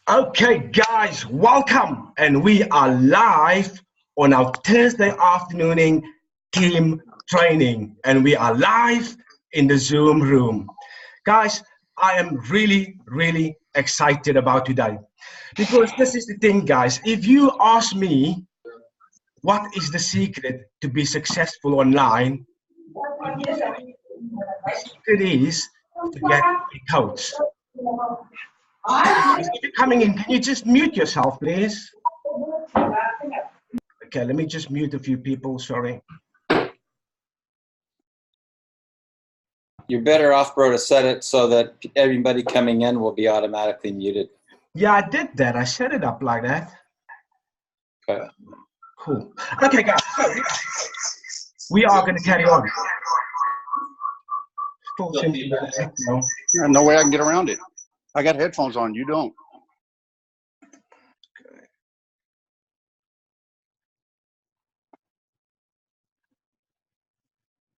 Okay, guys, welcome. And we are live on our Thursday afternoon team training. And we are live in the Zoom room. Guys, I am really excited about today. Because this is the thing, guys. If you ask me, what is the secret to be successful online? The secret is to get a coach. If you're coming in, can you just mute yourself, please? Okay, let me just mute a few people, sorry. You're better off, bro, to set it so that everybody coming in will be automatically muted. Yeah, I did that. I set it up like that. Okay. Cool. Okay, guys, so we are going to carry on. Still seems to be an echo. Yeah, no way I can get around it. I got headphones on. You don't.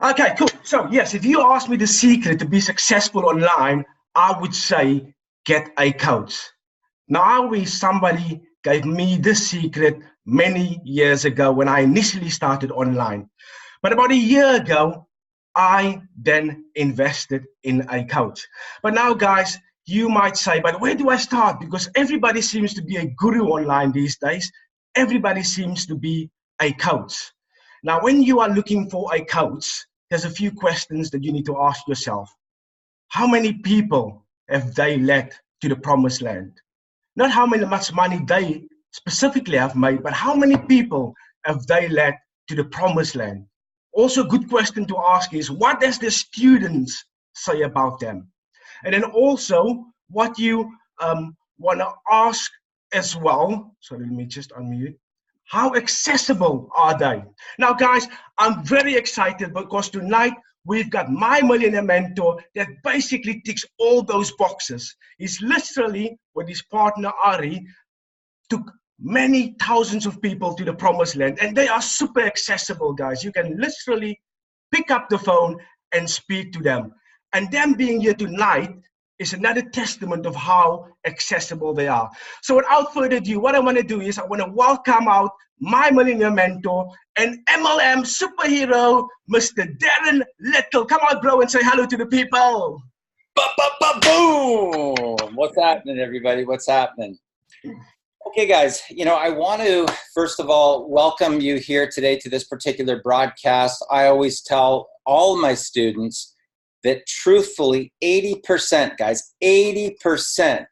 Okay, cool. So, yes, if you ask me the secret to be successful online, I would say get a coach. Now, I wish somebody gave me this secret many years ago when I initially started online. But about a year ago, I then invested in a coach. But now, guys, you might say, but where do I start? Because everybody seems to be a guru online these days. Everybody seems to be a coach. Now, when you are looking for a coach, there's a few questions that you need to ask yourself. How many people have they led to the promised land? Not how much money they specifically have made, but how many people have they led to the promised land? Also, a good question to ask is, what does the students say about them? And then also, what you want to ask as well, so let me just unmute, how accessible are they? Now, guys, I'm very excited because tonight we've got my millionaire mentor that basically ticks all those boxes. He's literally, with his partner Ari, took many thousands of people to the promised land, and they are super accessible, guys. You can literally pick up the phone and speak to them. And them being here tonight is another testament of how accessible they are. So without further ado, what I want to do is I want to welcome out my millionaire mentor and MLM superhero, Mr. Darren Little. Come on, bro, and say hello to the people. Boom! What's happening, everybody? What's happening? Okay, guys, I want to, first of all, welcome you here today to this particular broadcast. I always tell all my students that truthfully, 80%, guys, 80%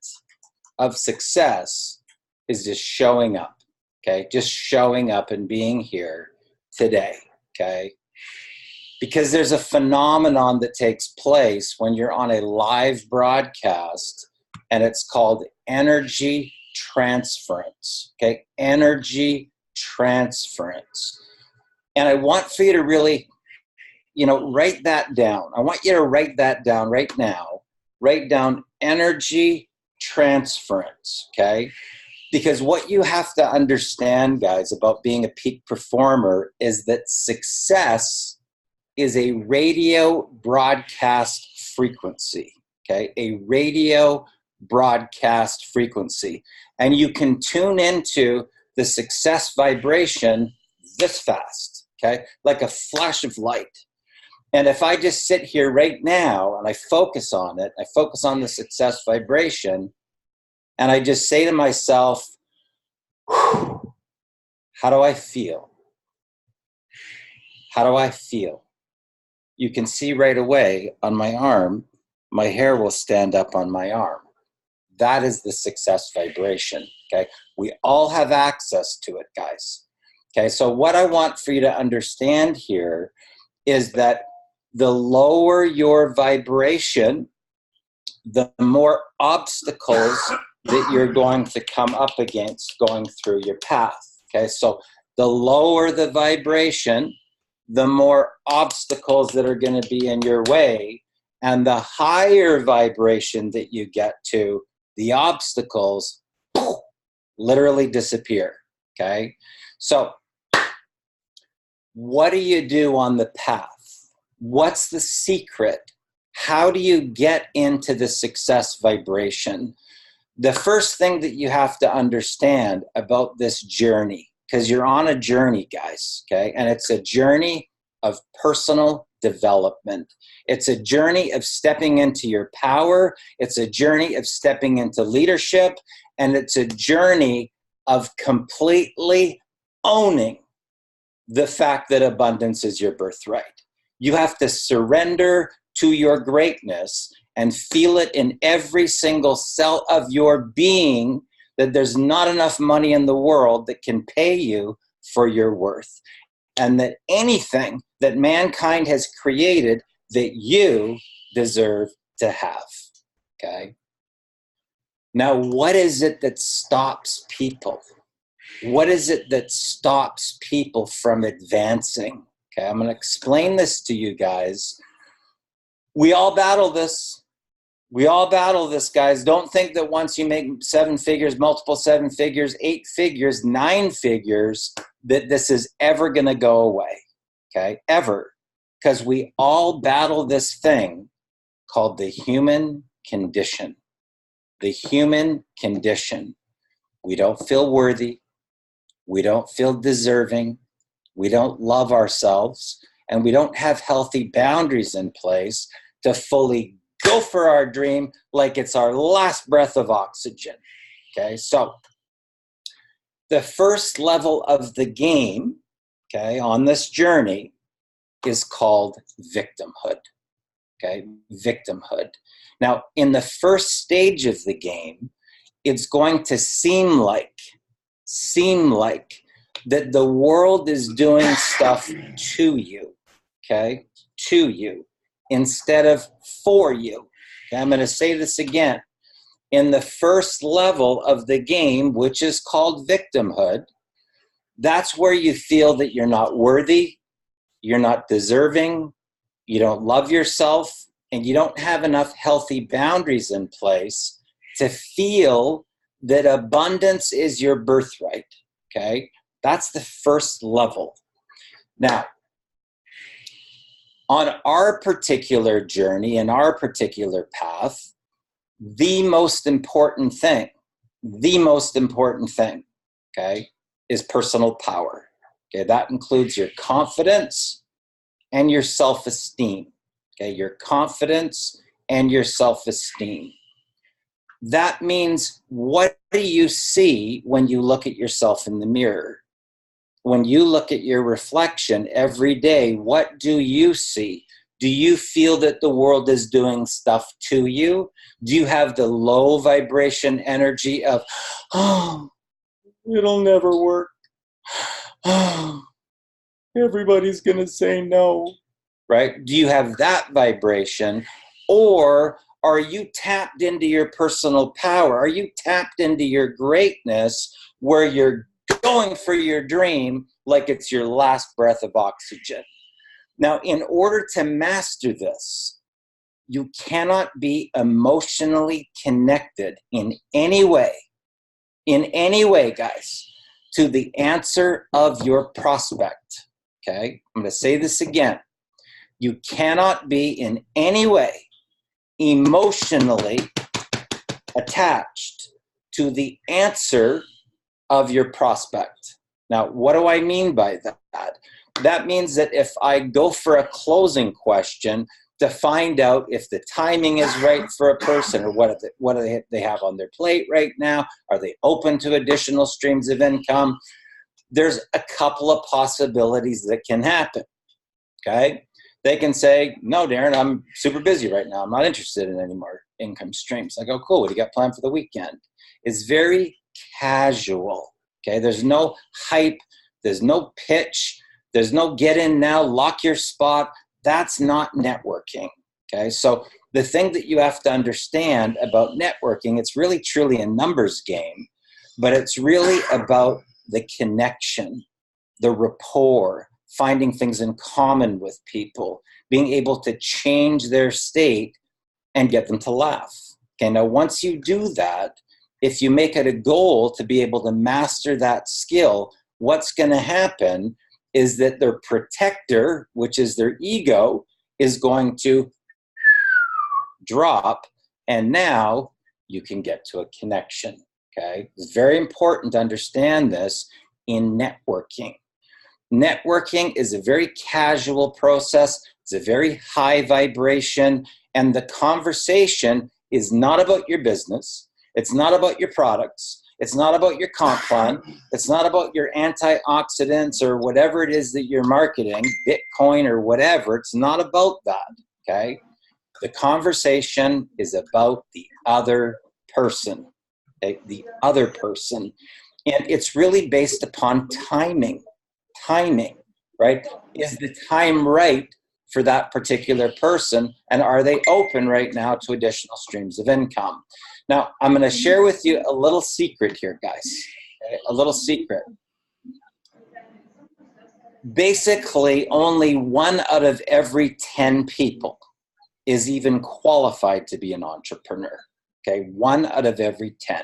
of success is just showing up, okay? Just showing up and being here today, okay? Because there's a phenomenon that takes place when you're on a live broadcast, and it's called energy transference, okay? Energy transference. And I want for you to really, write that down. I want you to write that down right now. Write down energy transference, okay? Because what you have to understand, guys, about being a peak performer is that success is a radio broadcast frequency, okay? A radio broadcast frequency. And you can tune into the success vibration this fast, okay? Like a flash of light. And if I just sit here right now and I focus on it, I focus on the success vibration, and I just say to myself, how do I feel? How do I feel? You can see right away on my arm, my hair will stand up on my arm. That is the success vibration, okay? We all have access to it, guys. Okay, so what I want for you to understand here is that the lower your vibration, the more obstacles that you're going to come up against going through your path, okay? So the lower the vibration, the more obstacles that are going to be in your way, and the higher vibration that you get to, the obstacles literally disappear, okay? So what do you do on the path? What's the secret? How do you get into the success vibration? The first thing that you have to understand about this journey, because you're on a journey, guys, okay? And it's a journey of personal development. It's a journey of stepping into your power. It's a journey of stepping into leadership. And it's a journey of completely owning the fact that abundance is your birthright. You have to surrender to your greatness and feel it in every single cell of your being that there's not enough money in the world that can pay you for your worth. And that anything that mankind has created that you deserve to have, okay? Now, what is it that stops people? What is it that stops people from advancing? Okay, I'm going to explain this to you guys. We all battle this. We all battle this, guys. Don't think that once you make 7 figures, multiple 7 figures, 8 figures, 9 figures, that this is ever going to go away, okay? Ever. Because we all battle this thing called the human condition. The human condition. We don't feel worthy. We don't feel deserving. We don't love ourselves. And we don't have healthy boundaries in place to fully go for our dream like it's our last breath of oxygen. Okay, so the first level of the game, okay, on this journey is called victimhood. Okay, victimhood. Now, in the first stage of the game, it's going to seem like that the world is doing stuff to you, okay, to you, instead of for you. Okay, I'm going to say this again. In the first level of the game, which is called victimhood, that's where you feel that you're not worthy, you're not deserving, you don't love yourself, and you don't have enough healthy boundaries in place to feel that abundance is your birthright, okay? That's the first level. Now, on our particular journey, in our particular path, the most important thing, okay, is personal power. Okay, that includes your confidence and your self-esteem. Okay, your confidence and your self-esteem. That means, what do you see when you look at yourself in the mirror? When you look at your reflection every day, what do you see? Do you feel that the world is doing stuff to you? Do you have the low vibration energy of, oh, it'll never work. Oh, everybody's going to say no, right? Do you have that vibration? Or are you tapped into your personal power? Are you tapped into your greatness where you're going for your dream like it's your last breath of oxygen? Now, in order to master this, you cannot be emotionally connected in any way, guys, to the answer of your prospect. Okay? I'm going to say this again. You cannot be in any way emotionally attached to the answer of your prospect. Now, what do I mean by that? That means that if I go for a closing question to find out if the timing is right for a person, or what do they have on their plate right now, are they open to additional streams of income, there's a couple of possibilities that can happen, okay? They can say, no, Darren, I'm super busy right now. I'm not interested in any more income streams. I go, cool, what do you got planned for the weekend? It's very casual, okay? There's no hype, there's no pitch, there's no get in now, lock your spot. That's not networking, okay? So the thing that you have to understand about networking, it's really truly a numbers game, but it's really about the connection, the rapport, finding things in common with people, being able to change their state and get them to laugh. Okay, now once you do that, if you make it a goal to be able to master that skill, what's going to happen is that their protector, which is their ego, is going to drop, and now you can get to a connection. Okay, it's very important to understand this in networking. Networking is a very casual process. It's a very high vibration, and the conversation is not about your business. It's not about your products. It's not about your comp plan. It's not about your antioxidants or whatever it is that you're marketing, Bitcoin or whatever. It's not about that, okay? The conversation is about the other person, okay? The other person. And it's really based upon timing. Timing, right? Is the time right for that particular person? And are they open right now to additional streams of income? Now, I'm going to share with you a little secret here, guys. Okay? A little secret. Basically, only 1 out of every 10 people is even qualified to be an entrepreneur. Okay, 1 out of every 10.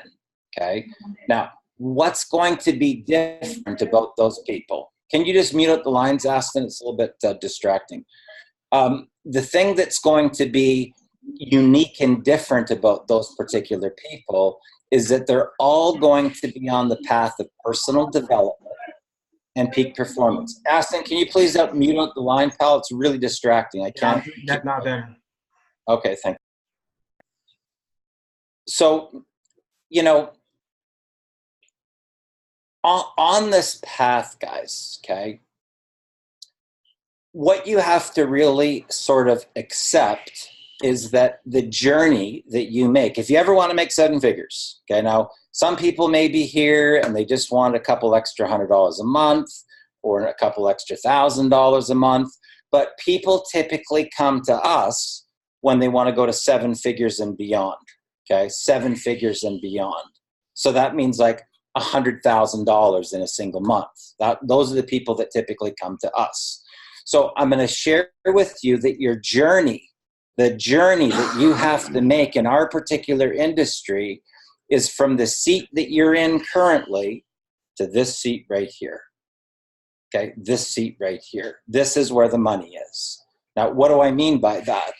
Okay, now what's going to be different about those people? Can you just mute out the lines, Aston? It's a little bit distracting. The thing that's going to be unique and different about those particular people is that they're all going to be on the path of personal development and peak performance. Aston, can you please mute out the line, pal? It's really distracting. I can't. That now there. Okay, thank you. So, you know, on this path, guys, okay, what you have to really sort of accept is that the journey that you make, if you ever want to make 7 figures, okay, now some people may be here and they just want a couple extra $100 a month or a couple extra $1,000 a month, but people typically come to us when they want to go to 7 figures and beyond, okay, 7 figures and beyond. So that means like $100,000 in a single month. Those are the people that typically come to us. So I'm going to share with you that your journey, the journey that you have to make in our particular industry is from the seat that you're in currently to this seat right here. Okay, this seat right here. This is where the money is. Now, what do I mean by that?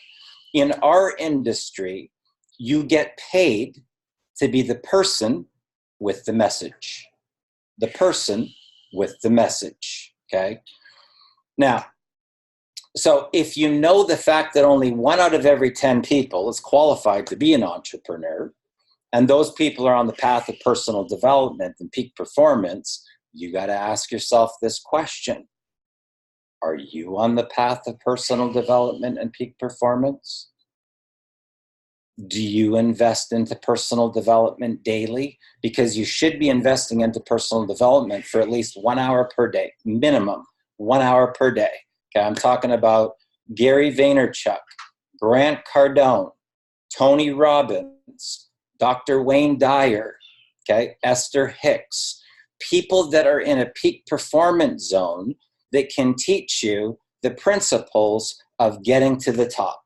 In our industry, you get paid to be the person with the message. The person with the message, okay? Now, so if you know the fact that only 1 out of every 10 people is qualified to be an entrepreneur, and those people are on the path of personal development and peak performance, you got to ask yourself this question. Are you on the path of personal development and peak performance? Do you invest into personal development daily? Because you should be investing into personal development for at least 1 hour per day, minimum 1 hour per day. Okay, I'm talking about Gary Vaynerchuk, Grant Cardone, Tony Robbins, Dr. Wayne Dyer, okay, Esther Hicks, people that are in a peak performance zone that can teach you the principles of getting to the top.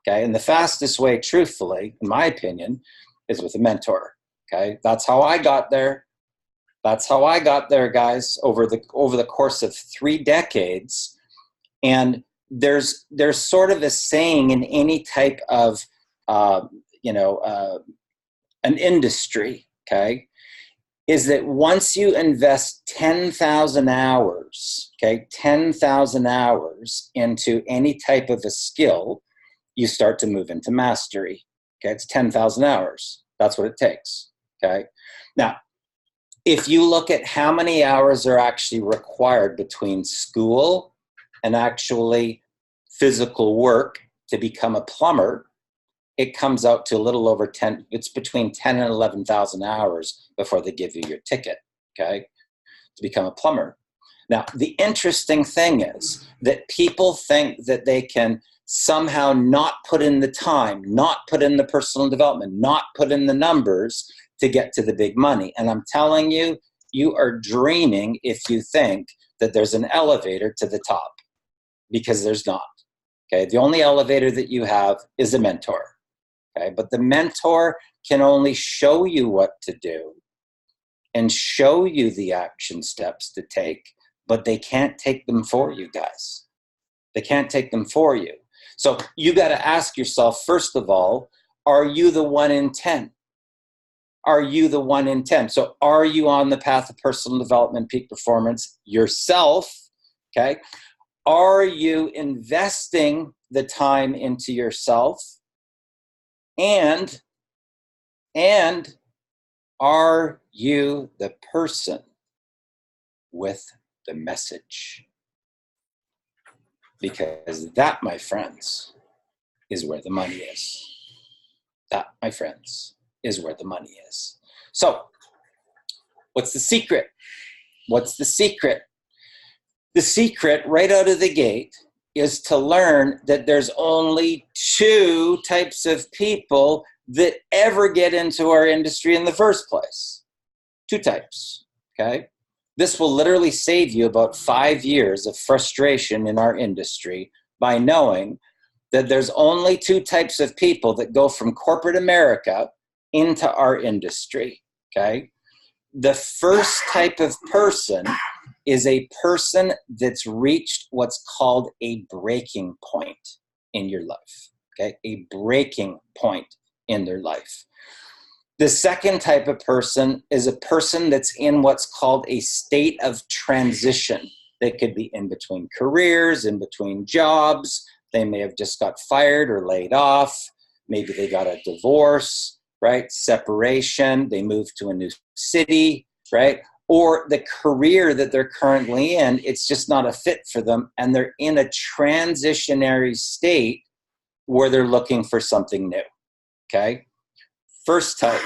Okay, and the fastest way, truthfully, in my opinion, is with a mentor. Okay, that's how I got there. That's how I got there, guys, over the course of 3 decades. And there's sort of a saying in any type of an industry, okay, is that once you invest 10,000 hours, okay, 10,000 hours into any type of a skill, you start to move into mastery. Okay, it's 10,000 hours. That's what it takes. Okay. Now, if you look at how many hours are actually required between school and actually physical work to become a plumber, it comes out to a little over 10. It's between 10 and 11,000 hours before they give you your ticket. Okay, to become a plumber. Now, the interesting thing is that people think that they can somehow not put in the time, not put in the personal development, not put in the numbers to get to the big money. And I'm telling you, you are dreaming if you think that there's an elevator to the top, because there's not. Okay, the only elevator that you have is a mentor. Okay, but the mentor can only show you what to do and show you the action steps to take, but they can't take them for you, guys. They can't take them for you. So you got to ask yourself, first of all, are you the 1 in 10? are you the 1 in 10? So are you on the path of personal development, peak performance yourself? Okay. Are you investing the time into yourself? And are you the person with the message? Because that, my friends, is where the money is. That, my friends, is where the money is. So, what's the secret? What's the secret? The secret, right out of the gate, is to learn that there's only 2 types of people that ever get into our industry in the first place. 2 types, okay? This will literally save you about 5 years of frustration in our industry by knowing that there's only 2 types of people that go from corporate America into our industry, okay? The first type of person is a person that's reached what's called a breaking point in your life, okay? A breaking point in their life. The second type of person is a person that's in what's called a state of transition. They could be in between careers, in between jobs. They may have just got fired or laid off. Maybe they got a divorce, right? Separation. They moved to a new city, right? Or the career that they're currently in, it's just not a fit for them. And they're in a transitionary state where they're looking for something new, okay? First type,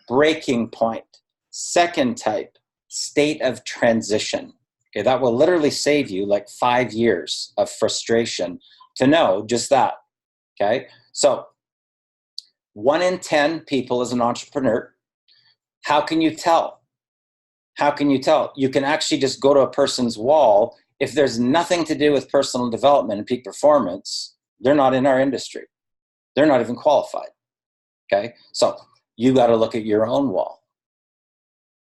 breaking point. Second type, state of transition. Okay, that will literally save you like 5 years of frustration to know just that. Okay, so 1 in 10 people as an entrepreneur. How can you tell? How can you tell? You can actually just go to a person's wall. If there's nothing to do with personal development and peak performance, they're not in our industry. They're not even qualified. Okay, so you got to look at your own wall.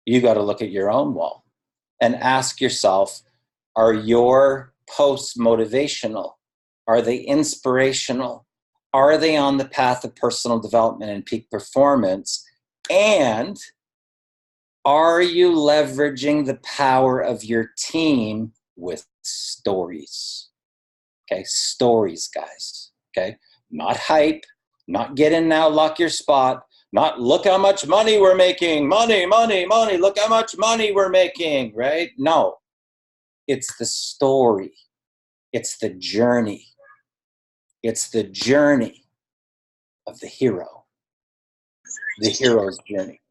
You got to look at your own wall and ask yourself, are your posts motivational? Are they inspirational? Are they on the path of personal development and peak performance? And are you leveraging the power of your team with stories? Okay, stories, guys. Okay, not hype. Not get in now, lock your spot. Not look how much money we're making. Money, money, money. Look how much money we're making, right? No. It's the story. It's the journey. It's the journey of the hero. The hero's journey.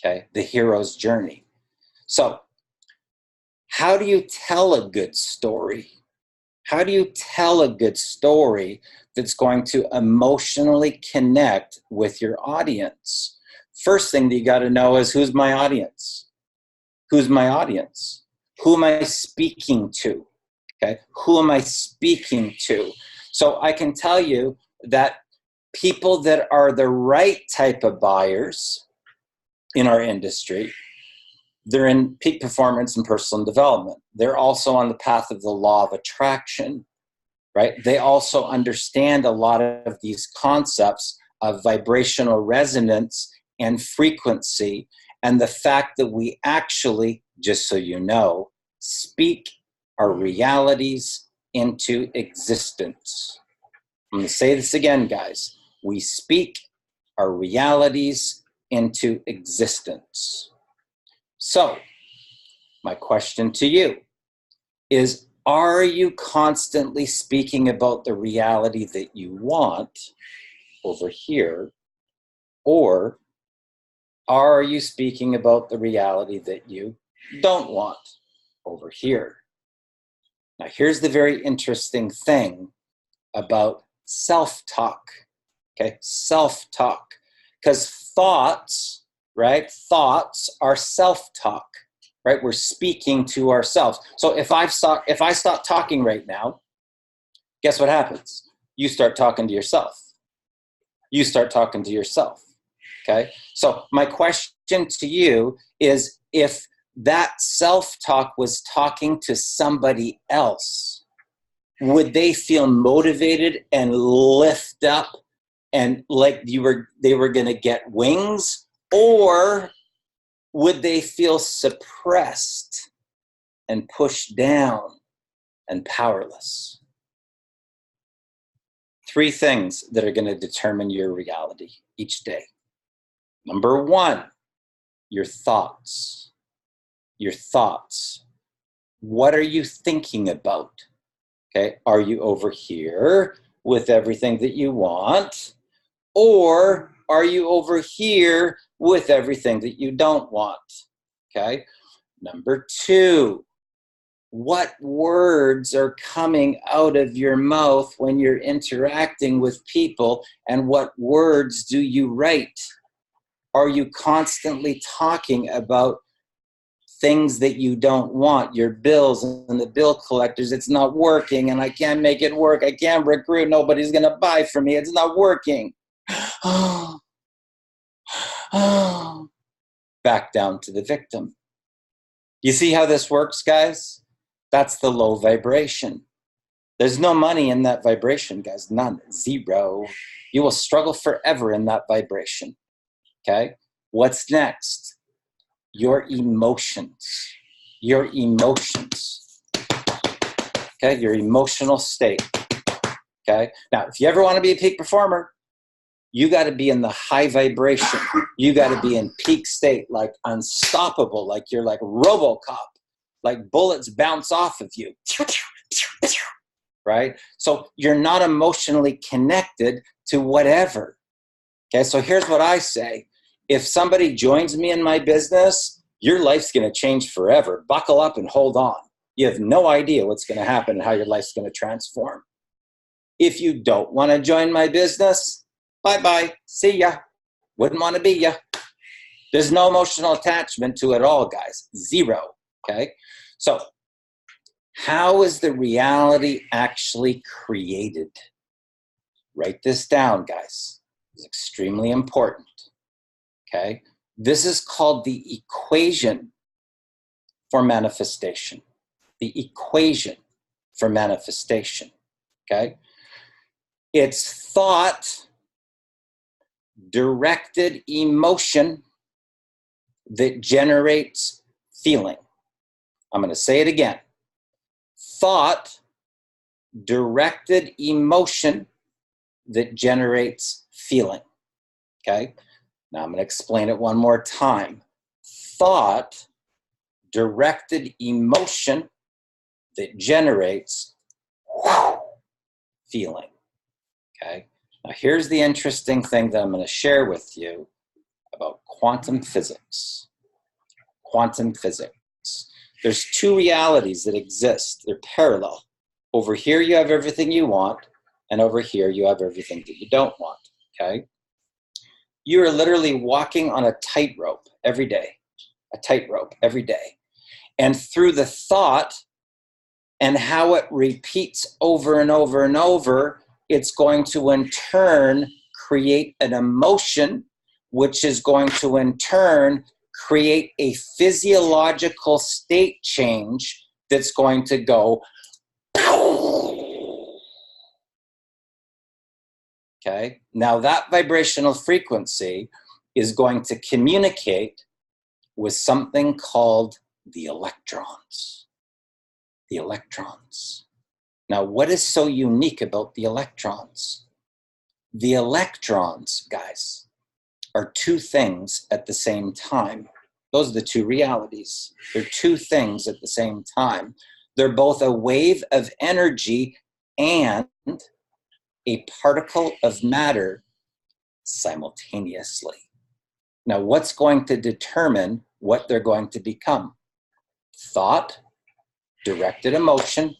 Okay? The hero's journey. So, how do you tell a good story? How do you tell a good story that's going to emotionally connect with your audience? First thing that you got to know is, who's my audience? Who's my audience? Who am I speaking to? Okay, who am I speaking to? So I can tell you that people that are the right type of buyers in our industry, they're in peak performance and personal development. They're also on the path of the law of attraction, right? They also understand a lot of these concepts of vibrational resonance and frequency, and the fact that we actually, just so you know, speak our realities into existence. I'm going to say this again, guys. We speak our realities into existence. So, my question to you is, are you constantly speaking about the reality that you want over here, or are you speaking about the reality that you don't want over here? Now, here's the very interesting thing about self-talk, okay? Self-talk, because thoughts, right? Thoughts are self-talk, right? We're speaking to ourselves. So if I stop talking right now, guess what happens? You start talking to yourself. You start talking to yourself, okay? So my question to you is, if that self-talk was talking to somebody else, would they feel motivated and lift up and like they were going to get wings? Or would they feel suppressed and pushed down and powerless? 3 things that are going to determine your reality each day. Number 1, your thoughts. Your thoughts. What are you thinking about? Okay, are you over here with everything that you want? Or are you over here with everything that you don't want? Okay. Number 2, what words are coming out of your mouth when you're interacting with people, and what words do you write? Are you constantly talking about things that you don't want, your bills and the bill collectors? It's not working and I can't make it work. I can't recruit. Nobody's going to buy from me. It's not working. Back down to the victim. You see how this works, guys? That's the low vibration. There's no money in that vibration, guys. None. 0. You will struggle forever in that vibration. Okay? What's next? Your emotions. Your emotions. Okay? Your emotional state. Okay? Now, if you ever want to be a peak performer, you got to be in the high vibration. You got to be in peak state, like unstoppable, like you're like RoboCop, like bullets bounce off of you, right? So you're not emotionally connected to whatever. Okay, so here's what I say. If somebody joins me in my business, your life's going to change forever. Buckle up and hold on. You have no idea what's going to happen and how your life's going to transform. If you don't want to join my business, bye-bye. See ya. Wouldn't want to be ya. There's no emotional attachment to it all, guys. 0. Okay? So, how is the reality actually created? Write this down, guys. It's extremely important. Okay? This is called the equation for manifestation. The equation for manifestation. Okay? It's thought, directed emotion that generates feeling. I'm going to say it again. Thought, directed emotion that generates feeling. Okay? Now I'm going to explain it one more time. Thought, directed emotion that generates feeling. Okay? Now here's the interesting thing that I'm going to share with you about quantum physics. Quantum physics. There's 2 realities that exist. They're parallel. Over here you have everything you want, and over here you have everything that you don't want. Okay? You are literally walking on a tightrope every day. A tightrope every day. And through the thought and how it repeats over and over and over, it's going to in turn create an emotion, which is going to in turn create a physiological state change that's going to go. Okay, now that vibrational frequency is going to communicate with something called the electrons. The electrons. Now, what is so unique about the electrons? The electrons, guys, are 2 things at the same time. Those are the 2 realities. They're 2 things at the same time. They're both a wave of energy and a particle of matter simultaneously. Now, what's going to determine what they're going to become? Thought, directed emotion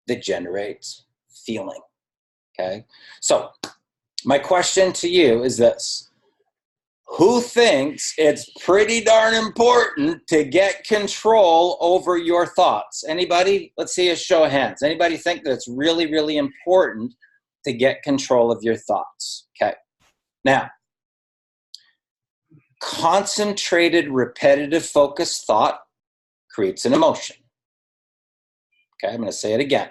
that generates feeling. Okay? So, my question to you is this. Who thinks it's pretty darn important to get control over your thoughts? Anybody? Let's see a show of hands. Anybody think that it's really, really important to get control of your thoughts? Okay. Now, concentrated, repetitive, focused thought creates an emotion. Okay, I'm going to say it again.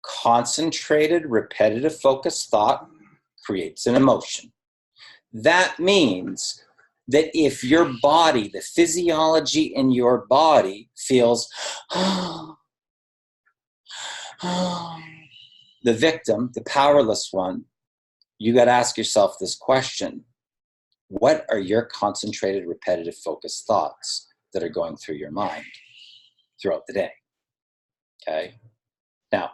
Concentrated, repetitive, focused thought creates an emotion. That means that if your body, the physiology in your body feels the victim, the powerless one, you got to ask yourself this question. What are your concentrated, repetitive, focused thoughts that are going through your mind throughout the day? Okay. Now,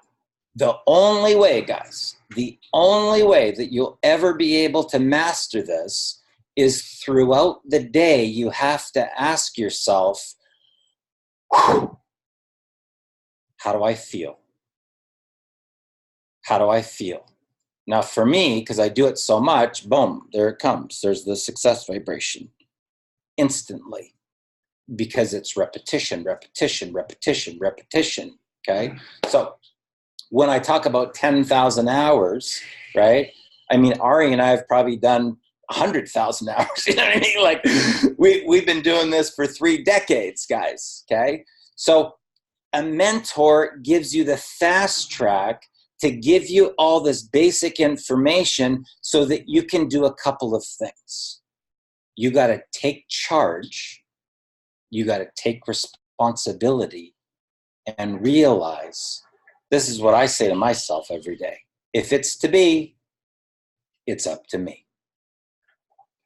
the only way, guys, the only way that you'll ever be able to master this is throughout the day, you have to ask yourself, how do I feel? How do I feel? Now, for me, because I do it so much, boom, there it comes. There's the success vibration instantly, because it's repetition, repetition, repetition, repetition. Okay. So when I talk about 10,000 hours, right? I mean, Ari and I have probably done 100,000 hours. You know what I mean? Like we've been doing this for 3 decades, guys. Okay. So a mentor gives you the fast track to give you all this basic information so that you can do a couple of things. You got to take charge. You got to take responsibility and realize, this is what I say to myself every day. If it's to be, it's up to me.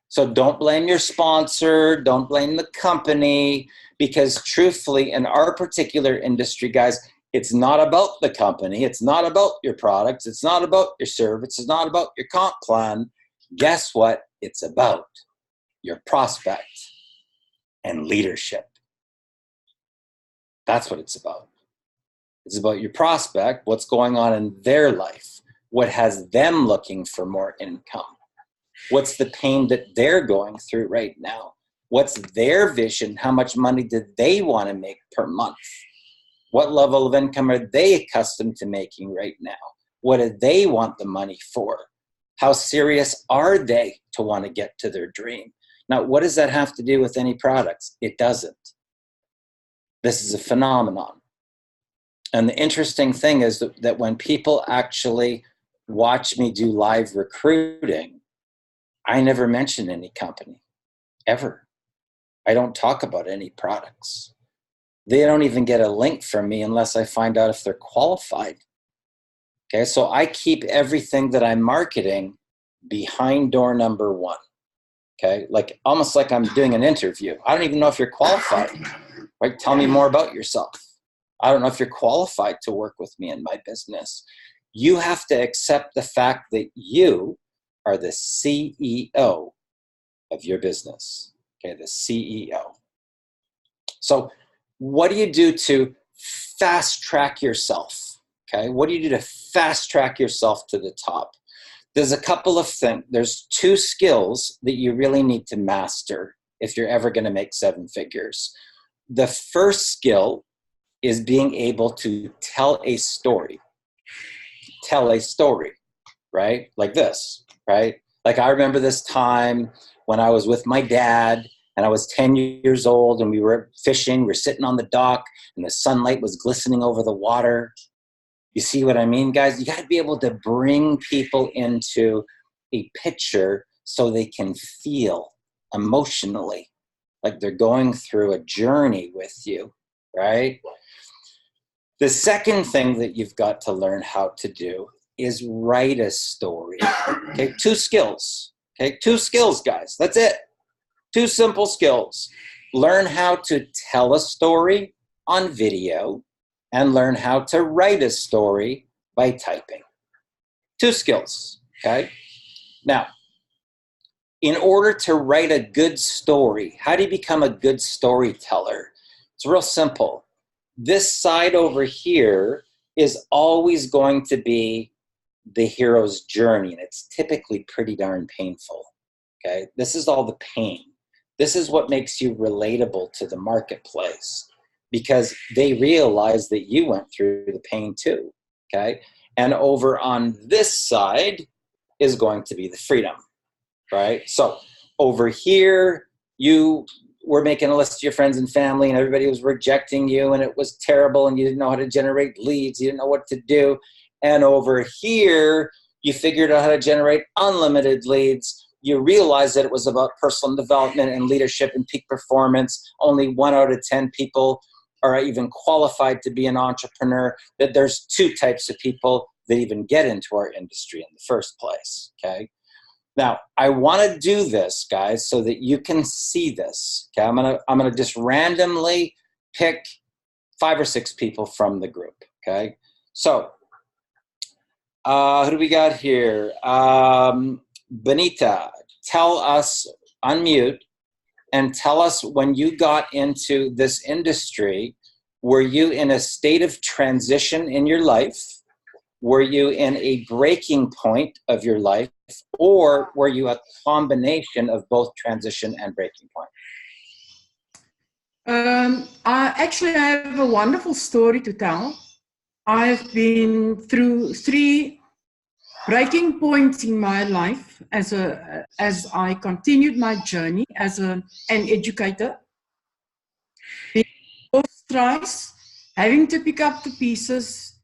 So don't blame your sponsor. Don't blame the company, because truthfully, in our particular industry, guys, it's not about the company. It's not about your products. It's not about your service. It's not about your comp plan. Guess what? It's about your prospect and leadership. That's what it's about. It's about your prospect, what's going on in their life, what has them looking for more income, what's the pain that they're going through right now, what's their vision, how much money do they want to make per month, what level of income are they accustomed to making right now, what do they want the money for, how serious are they to want to get to their dream. Now, what does that have to do with any products? It doesn't. This is a phenomenon. And the interesting thing is that when people actually watch me do live recruiting, I never mention any company, ever. I don't talk about any products. They don't even get a link from me unless I find out if they're qualified. Okay, so I keep everything that I'm marketing behind door number 1. Okay, like almost like I'm doing an interview. I don't even know if you're qualified, right? Tell me more about yourself. I don't know if you're qualified to work with me in my business. You have to accept the fact that you are the CEO of your business. Okay, the CEO. So what do you do to fast track yourself? Okay, what do you do to fast track yourself to the top? There's a couple of things. There's 2 skills that you really need to master if you're ever going to make 7 figures. The first skill is being able to tell a story. Tell a story, right? Like this, right? Like I remember this time when I was with my dad and I was 10 years old and we were fishing. We're sitting on the dock and the sunlight was glistening over the water. You see what I mean, guys? You got to be able to bring people into a picture so they can feel emotionally like they're going through a journey with you, right? The second thing that you've got to learn how to do is write a story. Okay, 2 skills. Okay, 2 skills, guys. That's it. 2 simple skills. Learn how to tell a story on video and learn how to write a story by typing. 2 skills, okay? Now, in order to write a good story, how do you become a good storyteller? It's real simple. This side over here is always going to be the hero's journey, and it's typically pretty darn painful, okay? This is all the pain. This is what makes you relatable to the marketplace because they realize that you went through the pain too, okay? And over on this side is going to be the freedom, right? So over here, you were making a list of your friends and family and everybody was rejecting you and it was terrible and you didn't know how to generate leads. You didn't know what to do. And over here, you figured out how to generate unlimited leads you realize that it was about personal development and leadership and peak performance. Only 1 out of 10 people are even qualified to be an entrepreneur, that there's 2 types of people that even get into our industry in the first place, okay? Now, I want to do this, guys, so that you can see this, okay? I'm gonna just randomly pick 5 or 6 people from the group, okay? So, who do we got here? Benita, tell us, unmute, and tell us when you got into this industry, were you in a state of transition in your life? Were you in a breaking point of your life? Or were you a combination of both transition and breaking point? I have a wonderful story to tell. I've been through 3 breaking points in my life as I continued my journey as an educator. Thrice, having to pick up the pieces.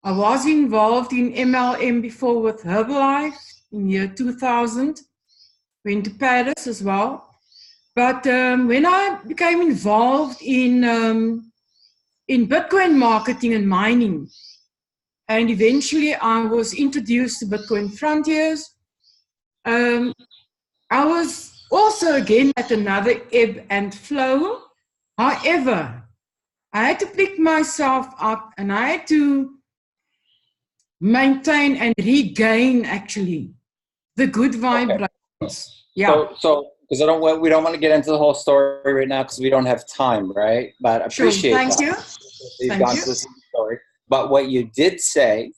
I was involved in MLM before with Herbalife in year 2000. Went to Paris as well. But when I became involved in Bitcoin marketing and mining, and eventually I was introduced to Bitcoin Frontiers, I was also again at another ebb and flow. However, I had to pick myself up and I had to maintain and regain actually the good vibrations. Okay. Yeah. So because we don't want to get into the whole story right now because we don't have time, right? But I appreciate Thank that. you. You've gone through the story. But what you did say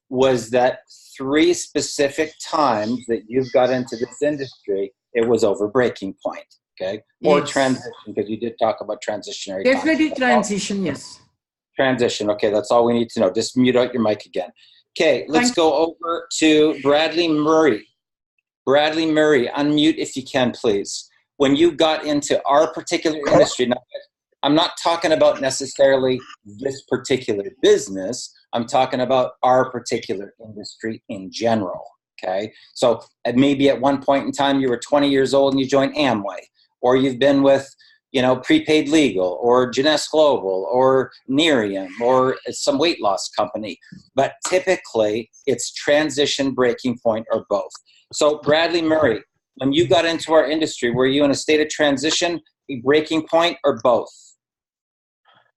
was that 3 specific times that you've got into this industry, it was over breaking point, okay? Or Yes. Transition, because you did talk about transitionary Definitely times. transition, yes. Transition, okay, that's all we need to know. Just mute out your mic again. Okay, let's go over to Bradley Murray. Bradley Murray, unmute if you can, please. When you got into our particular industry, now, I'm not talking about necessarily this particular business. I'm talking about our particular industry in general, okay? So maybe at one point in time, you were 20 years old and you joined Amway, or you've been with, Prepaid Legal, or Jeunesse Global, or Nerium, or some weight loss company. But typically, it's transition, breaking point, or both. So Bradley Murray, when you got into our industry, were you in a state of transition, a breaking point, or both?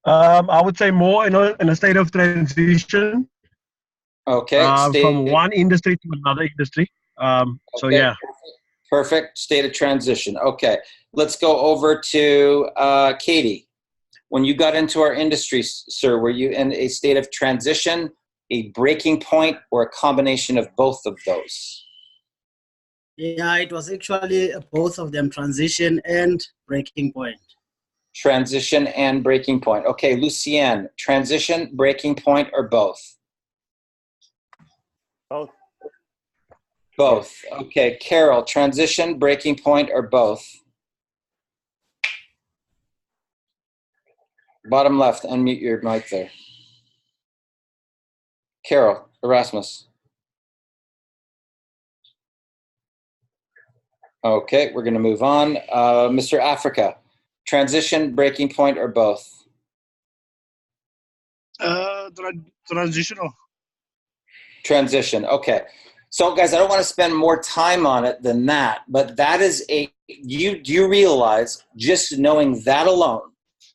I would say more in a state of transition. Okay. From one industry to another industry. So okay. yeah. Perfect. State of transition. Okay. Let's go over to Katie. When you got into our industry, sir, were you in a state of transition, a breaking point, or a combination of both of those? Yeah, it was actually both of them, transition and breaking point. Transition and breaking point. Okay, Lucienne, transition, breaking point, or both? Both. Both. Okay, Carol, transition, breaking point, or both? Bottom left, unmute your mic there. Carol, Erasmus. Okay, we're going to move on. Mr. Africa, transition, breaking point, or both? Transitional. Transition, okay. So guys, I don't want to spend more time on it than that, but that is you realize just knowing that alone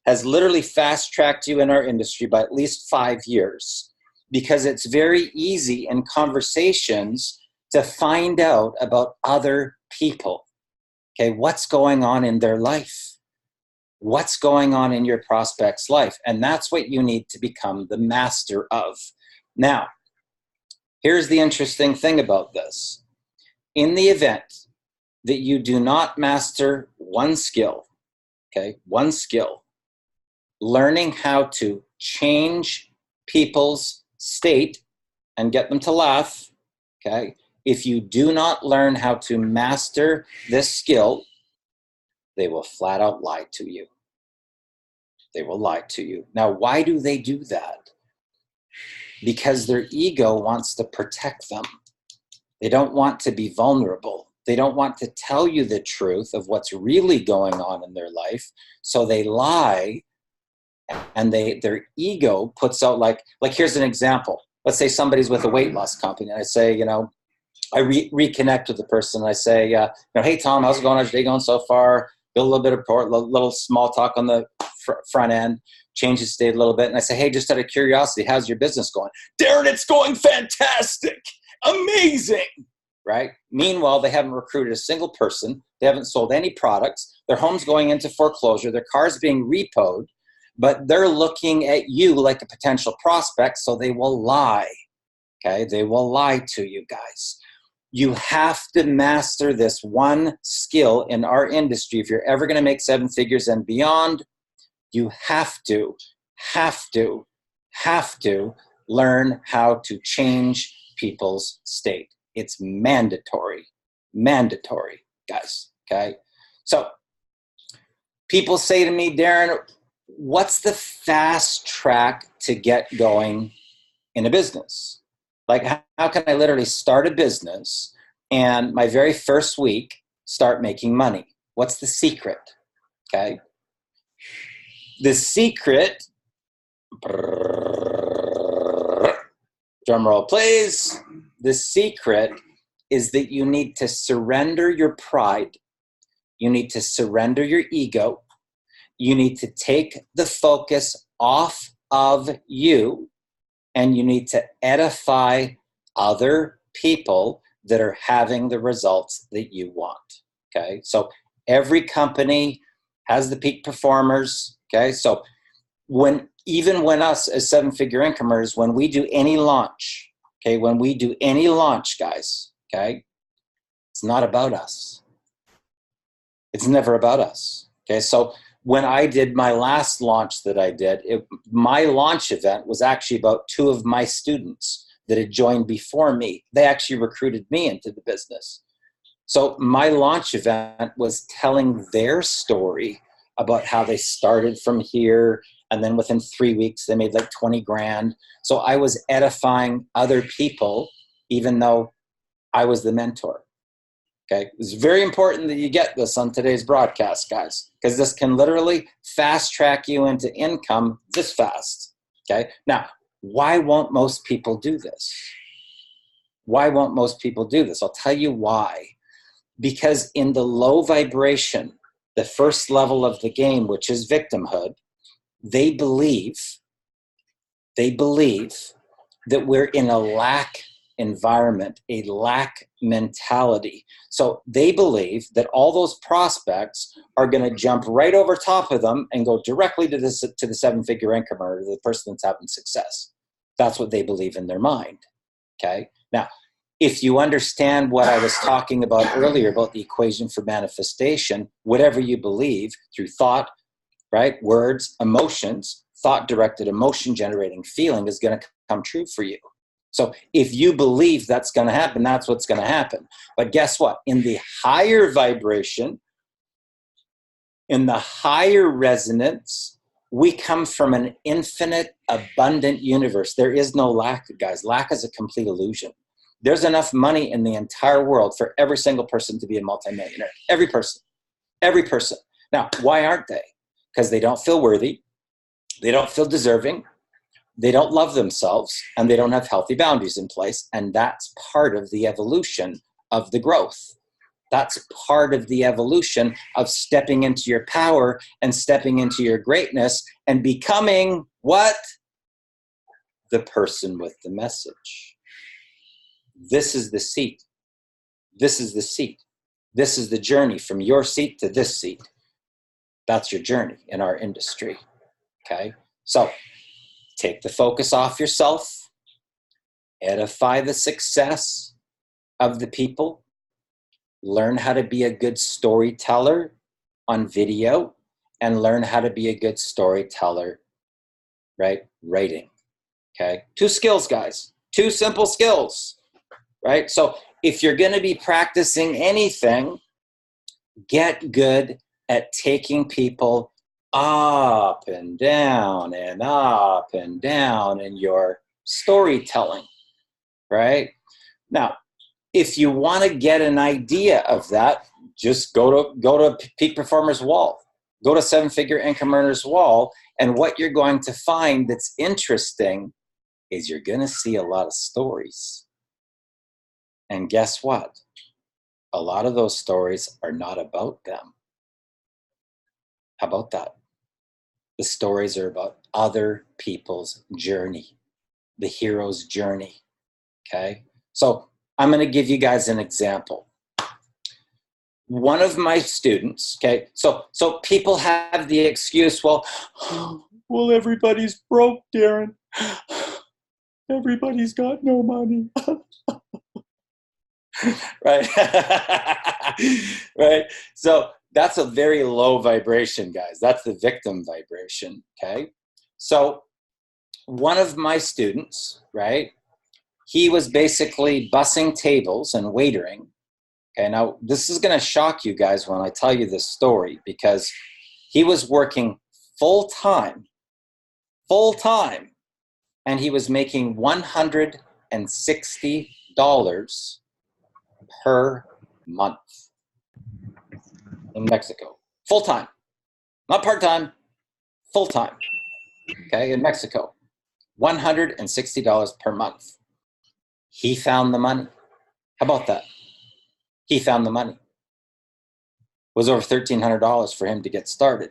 has literally fast-tracked you in our industry by at least 5 years, because it's very easy in conversations to find out about other people. Okay, what's going on in their life? What's going on in your prospect's life? And that's what you need to become the master of. Now, here's the interesting thing about this. In the event that you do not master one skill, okay, one skill, learning how to change people's state and get them to laugh, okay? If you do not learn how to master this skill, they will flat out lie to you. They will lie to you. Now, why do they do that? Because their ego wants to protect them. They don't want to be vulnerable. They don't want to tell you the truth of what's really going on in their life. So they lie, and their ego puts out like here's an example. Let's say somebody's with a weight loss company, and I say, you know, I reconnect with the person. And I say, you know, hey Tom, how's it going? How's your day going so far? Build a little bit of rapport, little small talk on the front end, change the state a little bit. And I say, hey, just out of curiosity, how's your business going? Darren, it's going fantastic. Amazing. Right? Meanwhile, they haven't recruited a single person. They haven't sold any products. Their home's going into foreclosure. Their car's being repoed, but they're looking at you like a potential prospect, so they will lie. Okay? They will lie to you guys. You have to master this one skill in our industry. If you're ever going to make 7 figures and beyond, you have to learn how to change people's state. It's mandatory, guys, okay? So people say to me, Darren, what's the fast track to get going in a business? Like, how can I literally start a business and my very first week start making money? What's the secret, okay? The secret, drum roll please. The secret is that you need to surrender your pride. You need to surrender your ego. You need to take the focus off of you, and you need to edify other people that are having the results that you want. Okay, so every company has the peak performers. Okay, so even when us as 7-figure incomers, when we do any launch, okay, when we do any launch, guys, okay, it's not about us. It's never about us. Okay, so when I did my last launch that I did, my launch event was actually about 2 of my students that had joined before me. They actually recruited me into the business. So my launch event was telling their story about how they started from here, and then within 3 weeks, they made like 20 grand. So I was edifying other people, even though I was the mentor. Okay, it's very important that you get this on today's broadcast, guys, because this can literally fast track you into income this fast. Okay, now, why won't most people do this? Why won't most people do this? I'll tell you why. Because in the low vibration, the first level of the game, which is victimhood, they believe that we're in a lack environment, a lack mentality. So they believe that all those prospects are going to jump right over top of them and go directly to the 7-figure incomer, the person that's having success. That's what they believe in their mind. Okay. Now, if you understand what I was talking about earlier about the equation for manifestation, whatever you believe through thought, right, words, emotions, thought-directed, emotion-generating feeling is going to come true for you. So if you believe that's going to happen, that's what's going to happen. But guess what? In the higher vibration, in the higher resonance, we come from an infinite, abundant universe. There is no lack, guys. Lack is a complete illusion. There's enough money in the entire world for every single person to be a multimillionaire. Every person. Every person. Now, why aren't they? Because they don't feel worthy. They don't feel deserving. They don't love themselves, and they don't have healthy boundaries in place. And that's part of the evolution of the growth. That's part of the evolution of stepping into your power and stepping into your greatness and becoming what? The person with the message. This is the seat. This is the seat. This is the journey from your seat to this seat. That's your journey in our industry. Okay? So take the focus off yourself. Edify the success of the people. Learn how to be a good storyteller on video, and learn how to be a good storyteller, right? Writing. Okay? 2 skills, guys. 2 simple skills. Right? So if you're going to be practicing anything, get good at taking people up and down and up and down in your storytelling. Right? Now, if you want to get an idea of that, just go to Peak Performers Wall. Go to Seven Figure Income Earners Wall, and what you're going to find that's interesting is you're going to see a lot of stories. And guess what? A lot of those stories are not about them. How about that? The stories are about other people's journey, the hero's journey, okay? So I'm going to give you guys an example. One of my students, okay, so people have the excuse, well, everybody's broke, Darren. Everybody's got no money. Right? Right? So that's a very low vibration, guys. That's the victim vibration, okay? So one of my students, right, he was basically bussing tables and waitering. Okay, now this is going to shock you guys when I tell you this story, because he was working full-time, and he was making $160 per month in Mexico. Full-time, not part-time, full-time, okay, in Mexico. $160 per month. He found the money. How about that? He found the money. It was over $1,300 for him to get started,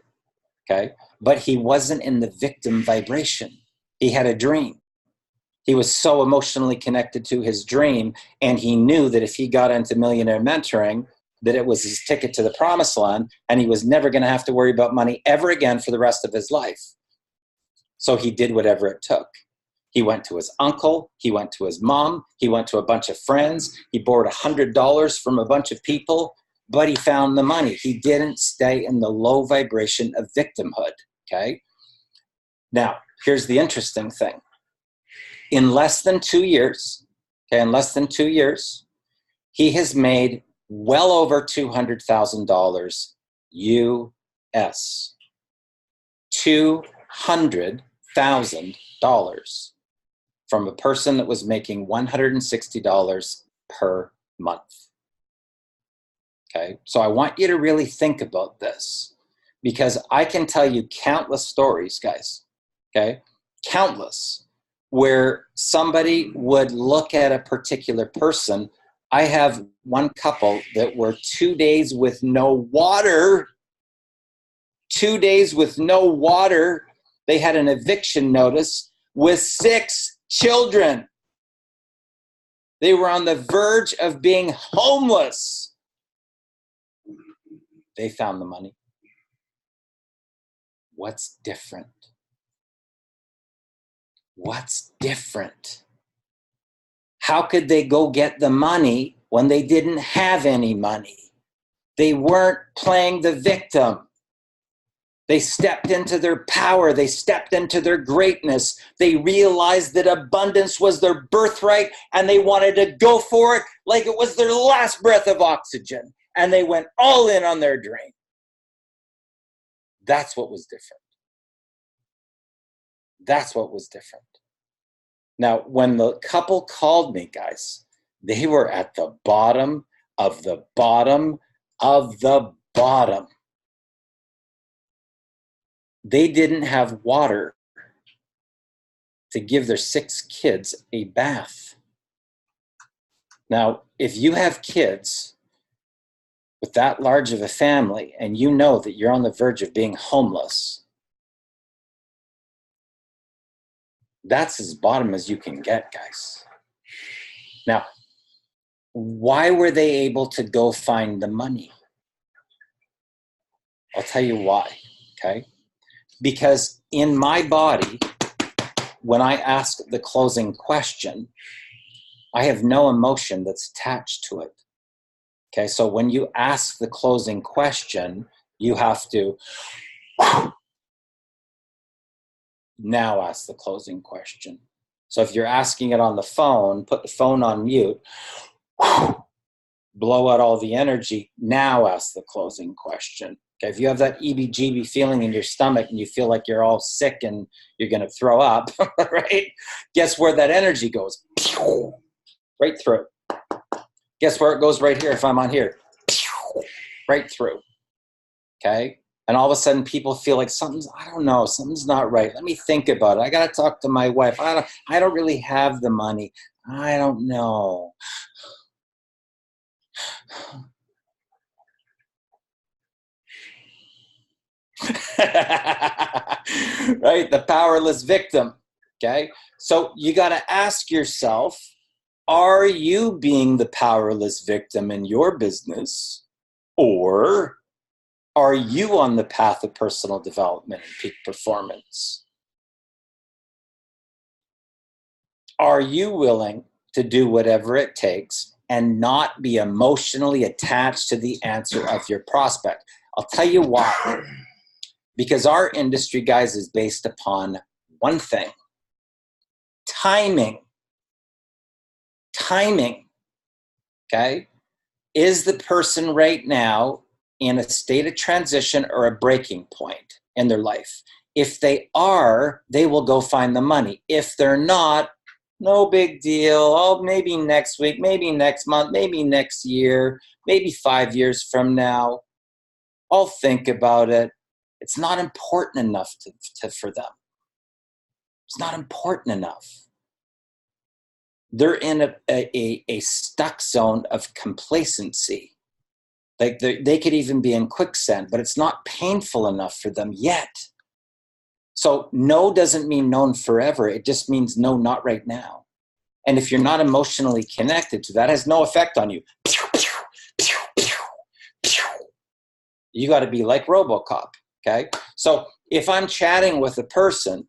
okay? But he wasn't in the victim vibration. He had a dream. He was so emotionally connected to his dream, and he knew that if he got into Millionaire Mentoring, that it was his ticket to the promised land, and he was never going to have to worry about money ever again for the rest of his life. So he did whatever it took. He went to his uncle, he went to his mom, he went to a bunch of friends, he borrowed $100 from a bunch of people, but he found the money. He didn't stay in the low vibration of victimhood, okay? Now, here's the interesting thing. In less than 2 years, okay, he has made well over $200,000 US. $200,000 from a person that was making $160 per month. Okay, so I want you to really think about this, because I can tell you countless stories, guys, okay, countless, where somebody would look at a particular person. I have one couple that were 2 days with no water. 2 days with no water. They had an eviction notice with 6 children. They were on the verge of being homeless. They found the money. What's different? What's different? How could they go get the money when they didn't have any money? They weren't playing the victim. They stepped into their power. They stepped into their greatness. They realized that abundance was their birthright, and they wanted to go for it like it was their last breath of oxygen. And they went all in on their dream. That's what was different. That's what was different. Now, when the couple called me, guys, they were at the bottom of the bottom of the bottom. They didn't have water to give their 6 kids a bath. Now, if you have kids with that large of a family and you know that you're on the verge of being homeless, that's as bottom as you can get, guys. Now, why were they able to go find the money? I'll tell you why, okay? Because in my body, when I ask the closing question, I have no emotion that's attached to it. Okay, so when you ask the closing question, you have to now ask the closing question. So if you're asking it on the phone, put the phone on mute, blow out all the energy, now ask the closing question. Okay, if you have that EBGB feeling in your stomach and you feel like you're all sick and you're going to throw up, right? Guess where that energy goes? Right through. Guess where it goes right here if I'm on here? Right through. Okay? And all of a sudden people feel like something's not right. Let me think about it. I got to talk to my wife. I don't really have the money. I don't know. Right? The powerless victim. Okay? So you got to ask yourself, are you being the powerless victim in your business, or are you on the path of personal development and peak performance? Are you willing to do whatever it takes and not be emotionally attached to the answer of your prospect? I'll tell you why. Because our industry, guys, is based upon one thing: timing. Timing. Okay? Is the person right now in a state of transition or a breaking point in their life? If they are, they will go find the money. If they're not, no big deal. Oh, maybe next week, maybe next month, maybe next year, maybe 5 years from now. I'll think about it. It's not important enough for them. It's not important enough. They're in a stuck zone of complacency. Like they could even be in quicksand, but it's not painful enough for them yet. So no doesn't mean no forever. It just means no, not right now. And if you're not emotionally connected to that, it has no effect on you. You got to be like RoboCop, okay? So if I'm chatting with a person,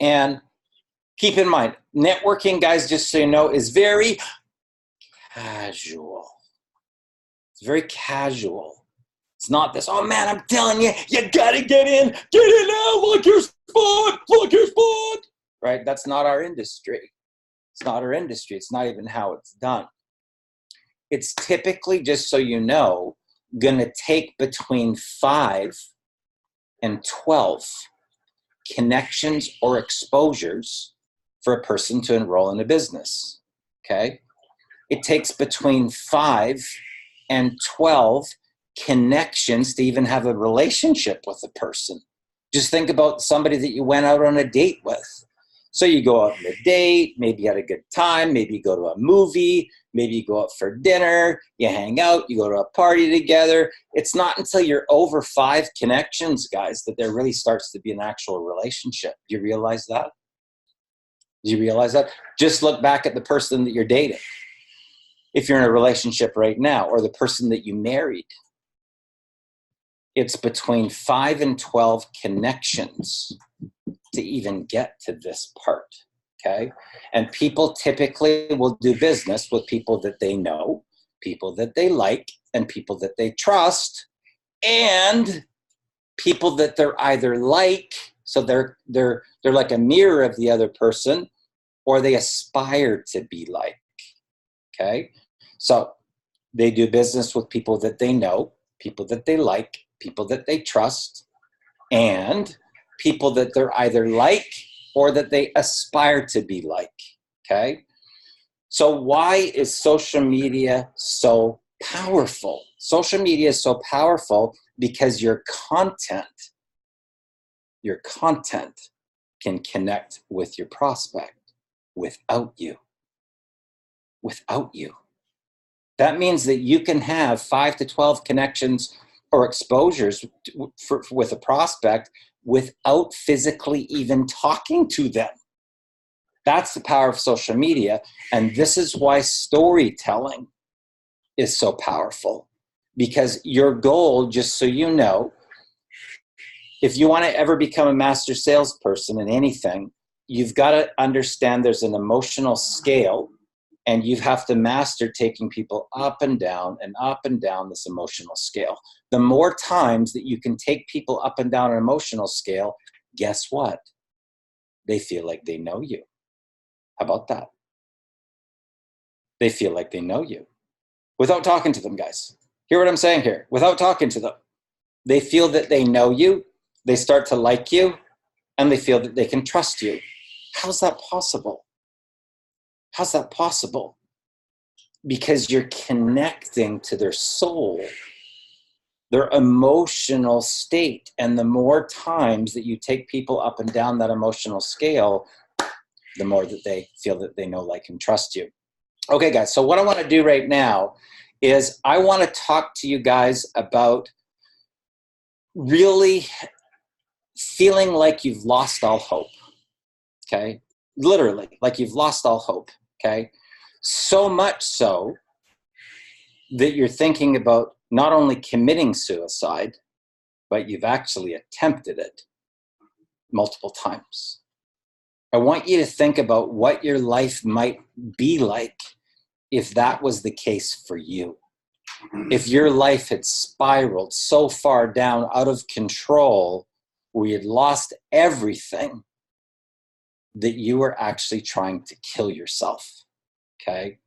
and keep in mind, networking, guys, just so you know, is very casual. It's very casual. It's not this, oh man, I'm telling you, you gotta get in now, look your spot, right? That's not our industry. It's not our industry. It's not even how it's done. It's typically, just so you know, gonna take between 5 and 12 connections or exposures for a person to enroll in a business, okay? It takes between 5 and 12 connections to even have a relationship with a person. Just think about somebody that you went out on a date with. So you go out on a date, maybe you had a good time, maybe you go to a movie, maybe you go out for dinner, you hang out, you go to a party together. It's not until you're over 5 connections, guys, that there really starts to be an actual relationship. Do you realize that? Do you realize that? Just look back at the person that you're dating. If you're in a relationship right now, or the person that you married, it's between 5 and 12 connections to even get to this part, okay? And people typically will do business with people that they know, people that they like, and people that they trust, and people that they're either like, so they're like a mirror of the other person, or they aspire to be like, okay? So they do business with people that they know, people that they like, people that they trust, and people that they're either like or that they aspire to be like, okay? So why is social media so powerful? Social media is so powerful because your content can connect with your prospect without you. Without you. That means that you can have 5 to 12 connections or exposures with a prospect without physically even talking to them. That's the power of social media. And this is why storytelling is so powerful. Because your goal, just so you know, if you want to ever become a master salesperson in anything, you've got to understand there's an emotional scale, and you have to master taking people up and down this emotional scale. The more times that you can take people up and down an emotional scale, guess what? They feel like they know you. How about that? They feel like they know you. Without talking to them, guys. Hear what I'm saying here? Without talking to them. They feel that they know you, they start to like you, and they feel that they can trust you. How's that possible? How's that possible? because you're connecting to their soul, their emotional state. And the more times that you take people up and down that emotional scale, the more that they feel that they know, like, and trust you. Okay, guys, so what I want to do right now is I want to talk to you guys about really feeling like you've lost all hope, okay? Literally, like you've lost all hope, okay? So much so that you're thinking about not only committing suicide, but you've actually attempted it multiple times. I want you to think about what your life might be like if that was the case for you. If your life had spiraled so far down out of control where you'd lost everything that you were actually trying to kill yourself, okay?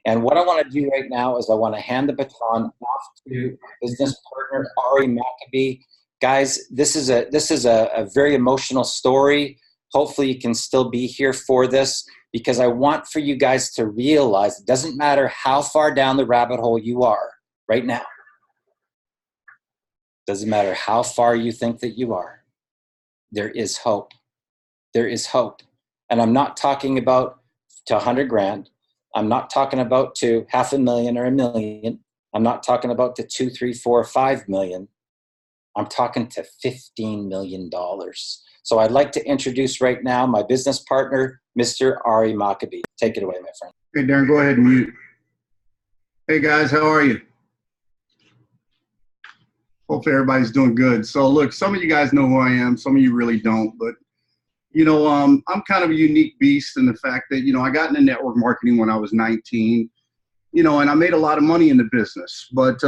And what I want to do right now is I want to hand the baton off to my business partner, Ari Maccabee. Guys, this is a very emotional story. Hopefully you can still be here for this, because I want for you guys to realize it doesn't matter how far down the rabbit hole you are right now. Doesn't matter how far you think that you are. There is hope. There is hope. And I'm not talking about to 100 grand. I'm not talking about to $500,000 or $1 million. I'm not talking about to 2, 3, 4, 5 million. I'm talking to $15 million. So I'd like to introduce right now my business partner, Mr. Ari Maccabee. Take it away, my friend. Hey, Darren, go ahead and mute. Hey, guys, how are you? Hopefully everybody's doing good. So, look, some of you guys know who I am. Some of you really don't. But, you know, I'm kind of a unique beast in the fact that, you know, I got into network marketing when I was 19, you know, and I made a lot of money in the business. But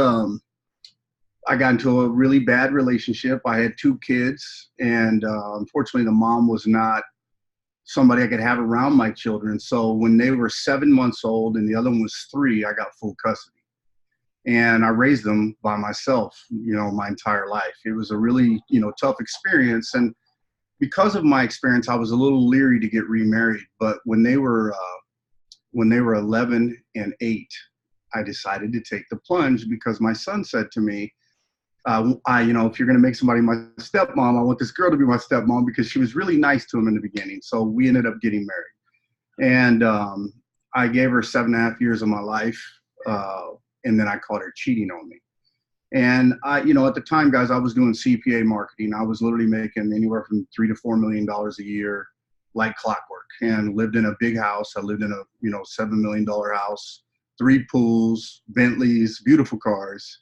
I got into a really bad relationship. I had 2 kids, and unfortunately, the mom was not somebody I could have around my children. So when they were 7 months old and the other one was 3, I got full custody. And I raised them by myself, you know, my entire life. It was a really, you know, tough experience. And because of my experience, I was a little leery to get remarried. But when they were 11 and 8, I decided to take the plunge because my son said to me, you know, if you're going to make somebody my stepmom, I want this girl to be my stepmom, because she was really nice to him in the beginning. So we ended up getting married. And I gave her 7.5 years of my life. And then I caught her cheating on me. And you know, at the time, guys, I was doing CPA marketing. I was literally making anywhere from $3 to $4 million a year, like clockwork, and lived in a big house. I lived in a, you know, $7 million house, 3 pools, Bentleys, beautiful cars.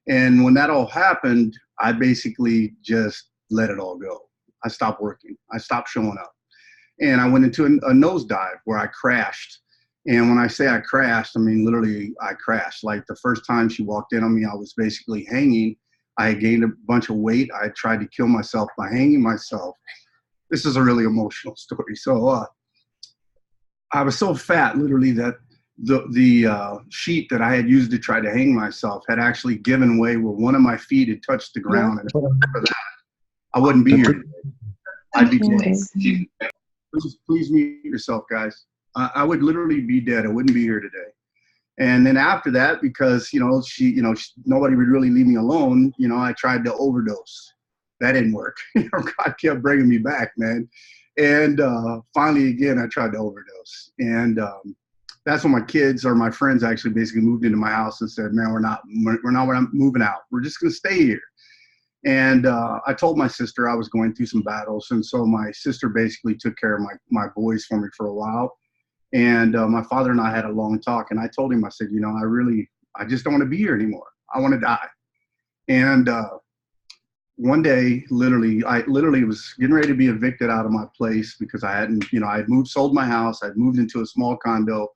And when that all happened, I basically just let it all go. I stopped working. I stopped showing up. And I went into a nosedive where I crashed. And when I say I crashed, I mean, literally I crashed. Like the first time she walked in on me, I was basically hanging. I had gained a bunch of weight. I had tried to kill myself by hanging myself. This is a really emotional story. So I was so fat, literally, that the sheet that I had used to try to hang myself had actually given way where one of my feet had touched the ground. And for that, I wouldn't be here. I'd be dead. Please mute yourself, guys. I would literally be dead. I wouldn't be here today. And then after that, because, you know, nobody would really leave me alone, you know, I tried to overdose. That didn't work. God kept bringing me back, man. And finally, again, I tried to overdose. And that's when my kids or my friends actually basically moved into my house and said, man, we're not moving out. We're just going to stay here. And I told my sister I was going through some battles. And so my sister basically took care of my boys for me for a while. And my father and I had a long talk, and I told him, I said, you know, I just don't want to be here anymore. I want to die. And one day, I literally was getting ready to be evicted out of my place because I hadn't, you know, I had sold my house. I'd moved into a small condo,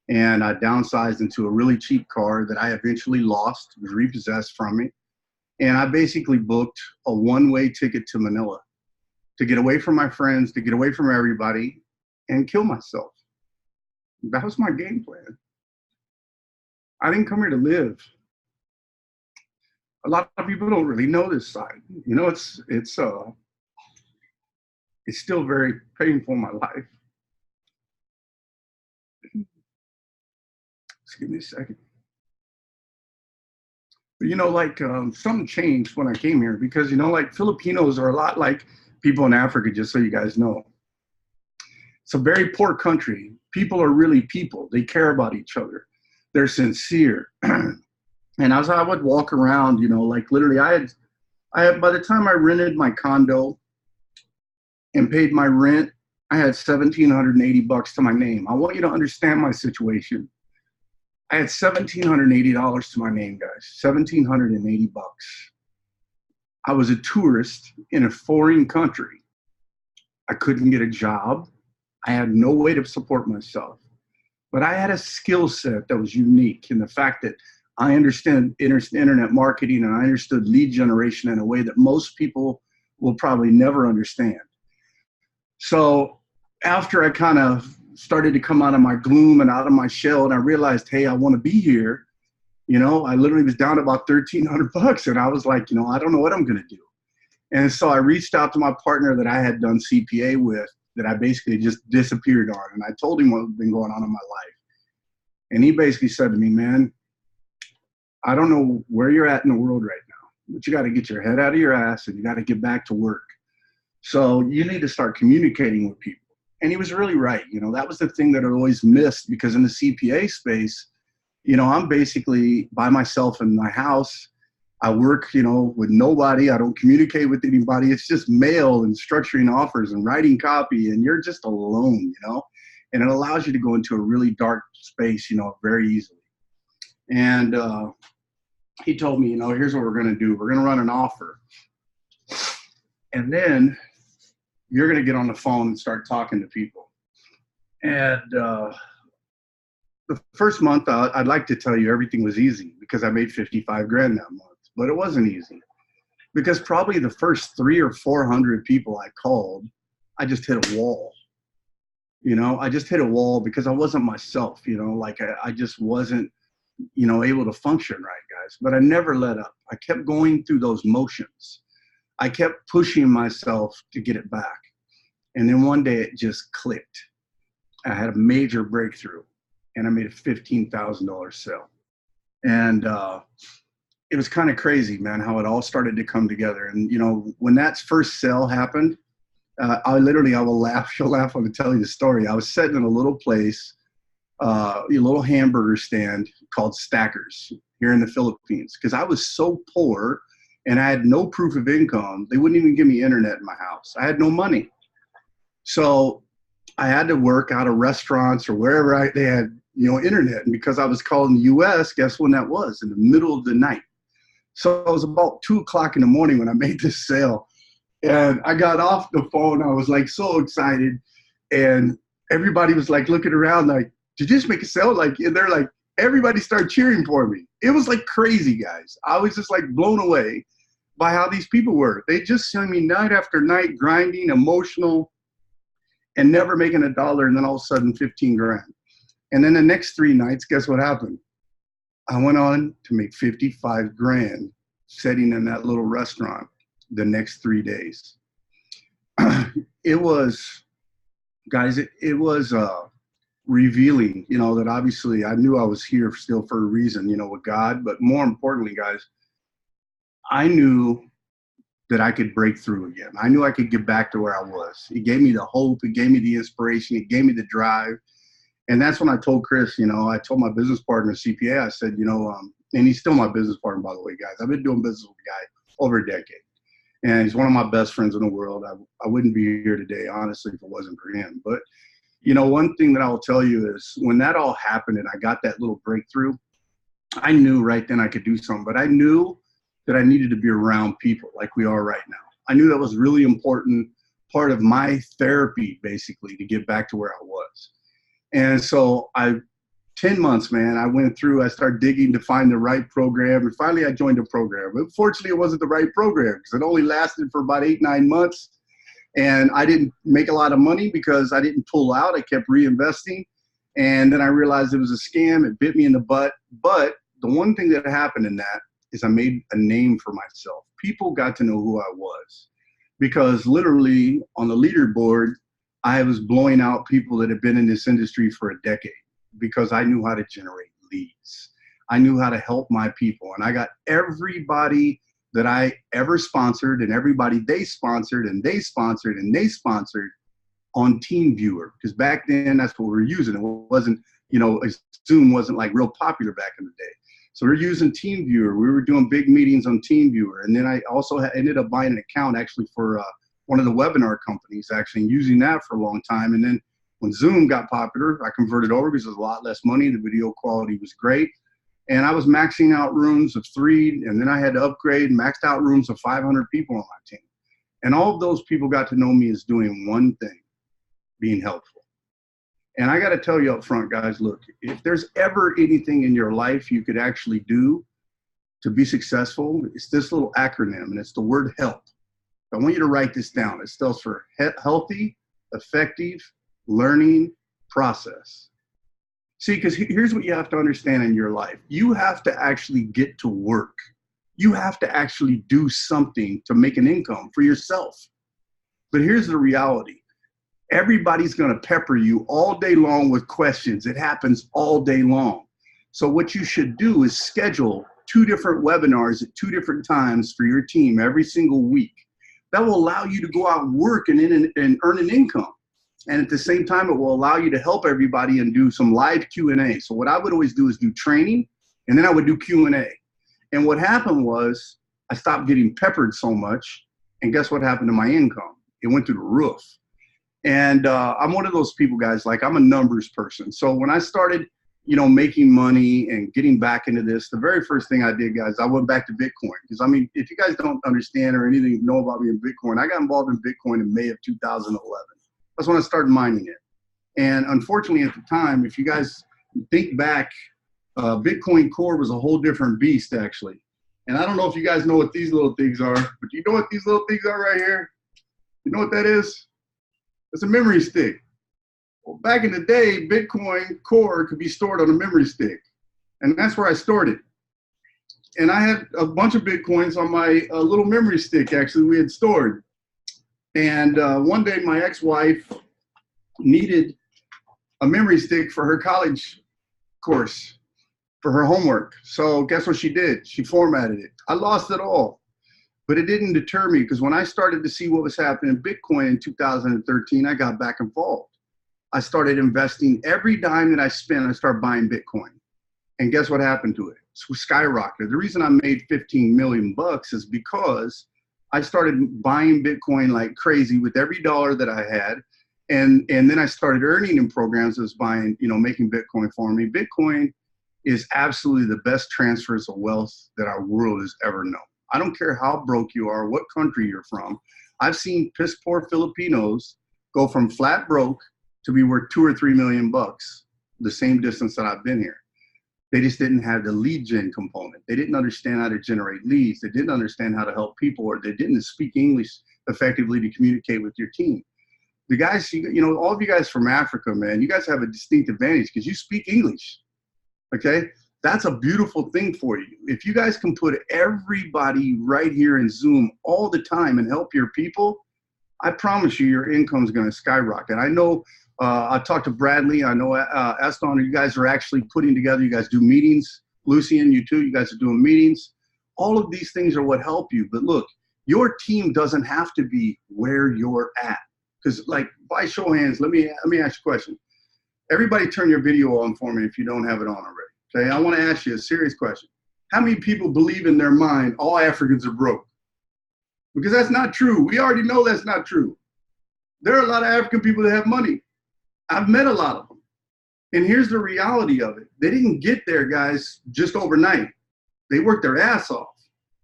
and I downsized into a really cheap car that I eventually lost. It was repossessed from me. And I basically booked a one-way ticket to Manila to get away from my friends, to get away from everybody, and kill myself. That was my game plan. I didn't come here to live. A lot of people don't really know this side. You know, it's still very painful in my life. Just give me a second. But, you know, like something changed when I came here because, you know, like Filipinos are a lot like people in Africa, just so you guys know. It's a very poor country. People are really people. They care about each other. They're sincere. And as I would walk around, you know, like literally I had, by the time I rented my condo and paid my rent, I had $1,780 to my name. I want you to understand my situation. I had $1,780 to my name, guys. $1,780. I was a tourist in a foreign country. I couldn't get a job. I had no way to support myself. But I had a skill set that was unique in the fact that I understand internet marketing and I understood lead generation in a way that most people will probably never understand. So after I kind of started to come out of my gloom and out of my shell and I realized, hey, I want to be here, you know, I literally was down about $1,300 and I was like, you know, I don't know what I'm going to do. And so I reached out to my partner that I had done CPA with that I basically just disappeared on. And I told him what had been going on in my life. And he basically said to me, man, I don't know where you're at in the world right now, but you got to get your head out of your ass and you got to get back to work. So you need to start communicating with people. And he was really right. You know, that was the thing that I always missed because in the CPA space, you know, I'm basically by myself in my house. I work, you know, with nobody. I don't communicate with anybody. It's just mail and structuring offers and writing copy. And you're just alone, you know, and it allows you to go into a really dark space, you know, very easily. And he told me, you know, here's what we're going to do. We're going to run an offer. And then you're going to get on the phone and start talking to people. And the first month, I'd like to tell you everything was easy because I made 55 grand that month, but it wasn't easy because probably the first 300 or 400 people I called, I just hit a wall. You know, I just hit a wall because I wasn't myself, you know, like I just wasn't, you know, able to function right, guys. But I never let up. I kept going through those motions. I kept pushing myself to get it back. And then one day it just clicked. I had a major breakthrough and I made a $15,000 sale. And it was kind of crazy, man, how it all started to come together. And, you know, when that first sale happened, I will laugh. She'll laugh when I tell you the story. I was sitting in a little place, a little hamburger stand called Stackers here in the Philippines because I was so poor and I had no proof of income. They wouldn't even give me internet in my house. I had no money. So I had to work out of restaurants or wherever they had, you know, internet. And because I was calling the U.S., guess when that was? In the middle of the night. So it was about 2 o'clock in the morning when I made this sale. And I got off the phone. I was like so excited. And everybody was like looking around like, did you just make a sale? Like, and they're like, everybody started cheering for me. It was like crazy, guys. I was just like blown away by how these people were. They just saw me night after night, grinding, emotional, and never making a dollar. And then all of a sudden 15 grand. And then the next 3 nights, guess what happened? I went on to make 55 grand sitting in that little restaurant the next 3 days. It was, guys, it was revealing, you know, that obviously I knew I was here still for a reason, you know, with God. But more importantly, guys, I knew that I could break through again. I knew I could get back to where I was. It gave me the hope. It gave me the inspiration. It gave me the drive. And that's when I told Chris, you know, I told my business partner, CPA, I said, you know, and he's still my business partner, by the way, guys. I've been doing business with the guy over a decade. And he's one of my best friends in the world. I wouldn't be here today, honestly, if it wasn't for him. But, you know, one thing that I will tell you is when that all happened and I got that little breakthrough, I knew right then I could do something. But I knew that I needed to be around people like we are right now. I knew that was really important part of my therapy, basically, to get back to where I was. And so 10 months, man, I went through, I started digging to find the right program. And finally, I joined a program. Unfortunately, it wasn't the right program because it only lasted for about 8-9 months. And I didn't make a lot of money because I didn't pull out. I kept reinvesting. And then I realized it was a scam. It bit me in the butt. But the one thing that happened in that is I made a name for myself. People got to know who I was because literally on the leaderboard, I was blowing out people that had been in this industry for a decade because I knew how to generate leads. I knew how to help my people. And I got everybody that I ever sponsored and everybody they sponsored and they sponsored and they sponsored on TeamViewer. Because back then, that's what we were using. It wasn't, you know, Zoom wasn't like real popular back in the day. So we're using TeamViewer. We were doing big meetings on TeamViewer. And then I also ended up buying an account actually for one of the webinar companies, actually, and using that for a long time. And then when Zoom got popular, I converted over because it was a lot less money. The video quality was great. And I was maxing out rooms of 3, and then I had to upgrade and maxed out rooms of 500 people on my team. And all of those people got to know me as doing one thing, being helpful. And I got to tell you up front, guys, look, if there's ever anything in your life you could actually do to be successful, it's this little acronym, and it's the word HELP. I want you to write this down. It stands for healthy, effective, learning process. See, because here's what you have to understand in your life. You have to actually get to work. You have to actually do something to make an income for yourself. But here's the reality. Everybody's going to pepper you all day long with questions. It happens all day long. So what you should do is schedule 2 different webinars at 2 different times for your team every single week. That will allow you to go out and work and earn an income. And at the same time, it will allow you to help everybody and do some live Q&A. So what I would always do is do training, and then I would do Q&A. And what happened was I stopped getting peppered so much, and guess what happened to my income? It went through the roof. And I'm one of those people, guys, like I'm a numbers person. So when I started, you know, making money and getting back into this, the very first thing I did, guys, I went back to Bitcoin. Because, I mean, if you guys don't understand or anything know about me in Bitcoin, I got involved in Bitcoin in May of 2011. That's when I started mining it. And unfortunately at the time, if you guys think back, Bitcoin Core was a whole different beast, actually. And I don't know if you guys know what these little things are, but you know what these little things are right here? You know what that is? It's a memory stick. Well, back in the day, Bitcoin Core could be stored on a memory stick. And that's where I stored it. And I had a bunch of Bitcoins on my little memory stick, actually, we had stored. And one day my ex-wife needed a memory stick for her college course, for her homework. So guess what she did? She formatted it. I lost it all. But it didn't deter me, because when I started to see what was happening in Bitcoin in 2013, I got back involved. I started investing every dime that I spent. I started buying Bitcoin. And guess what happened to it? It skyrocketed. The reason I made 15 million bucks is because I started buying Bitcoin like crazy with every dollar that I had. And then I started earning in programs that was buying, you know, making Bitcoin for me. Bitcoin is absolutely the best transfers of wealth that our world has ever known. I don't care how broke you are, what country you're from. I've seen piss poor Filipinos go from flat broke to be worth 2 or 3 million bucks, the same distance that I've been here. They just didn't have the lead gen component. They didn't understand how to generate leads. They didn't understand how to help people, or they didn't speak English effectively to communicate with your team. The guys, you know, all of you guys from Africa, man, you guys have a distinct advantage because you speak English, okay? That's a beautiful thing for you. If you guys can put everybody right here in Zoom all the time and help your people, I promise you your income is going to skyrocket. I know I talked to Bradley. I know Aston, you guys are actually putting together, you guys do meetings. Lucian, you too, you guys are doing meetings. All of these things are what help you. But look, your team doesn't have to be where you're at. Because like, by show of hands, let me ask you a question. Everybody turn your video on for me if you don't have it on already. Okay, I want to ask you a serious question. How many people believe in their mind all Africans are broke? Because that's not true. We already know that's not true. There are a lot of African people that have money. I've met a lot of them. And here's the reality of it. They didn't get there, guys, just overnight. They worked their ass off.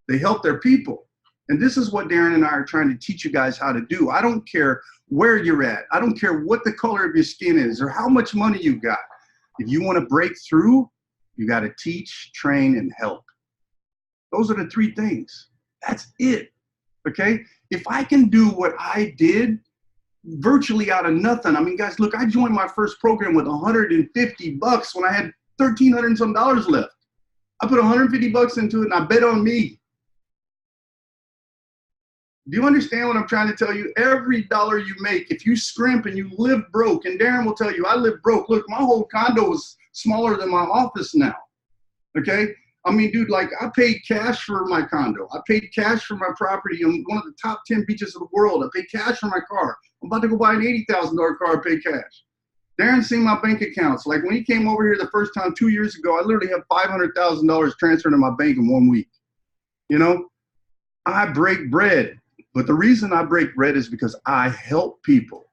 They helped their people. And this is what Darren and I are trying to teach you guys how to do. I don't care where you're at. I don't care what the color of your skin is or how much money you've got. If you want to break through, you got to teach, train, and help. Those are the 3 things. That's it. Okay? If I can do what I did virtually out of nothing. I mean, guys, look, I joined my first program with 150 bucks when I had $1,300 and some dollars left. I put 150 bucks into it and I bet on me. Do you understand what I'm trying to tell you? Every dollar you make, if you scrimp and you live broke, and Darren will tell you, I live broke. Look, my whole condo is smaller than my office now, okay? I mean, dude, like I paid cash for my condo. I paid cash for my property on one of the top 10 beaches of the world. I paid cash for my car. I'm about to go buy an $80,000 car and pay cash. Darren's seen my bank accounts. Like when he came over here the first time 2 years ago, I literally have $500,000 transferred to my bank in 1 week. You know, I break bread. But the reason I break bread is because I help people.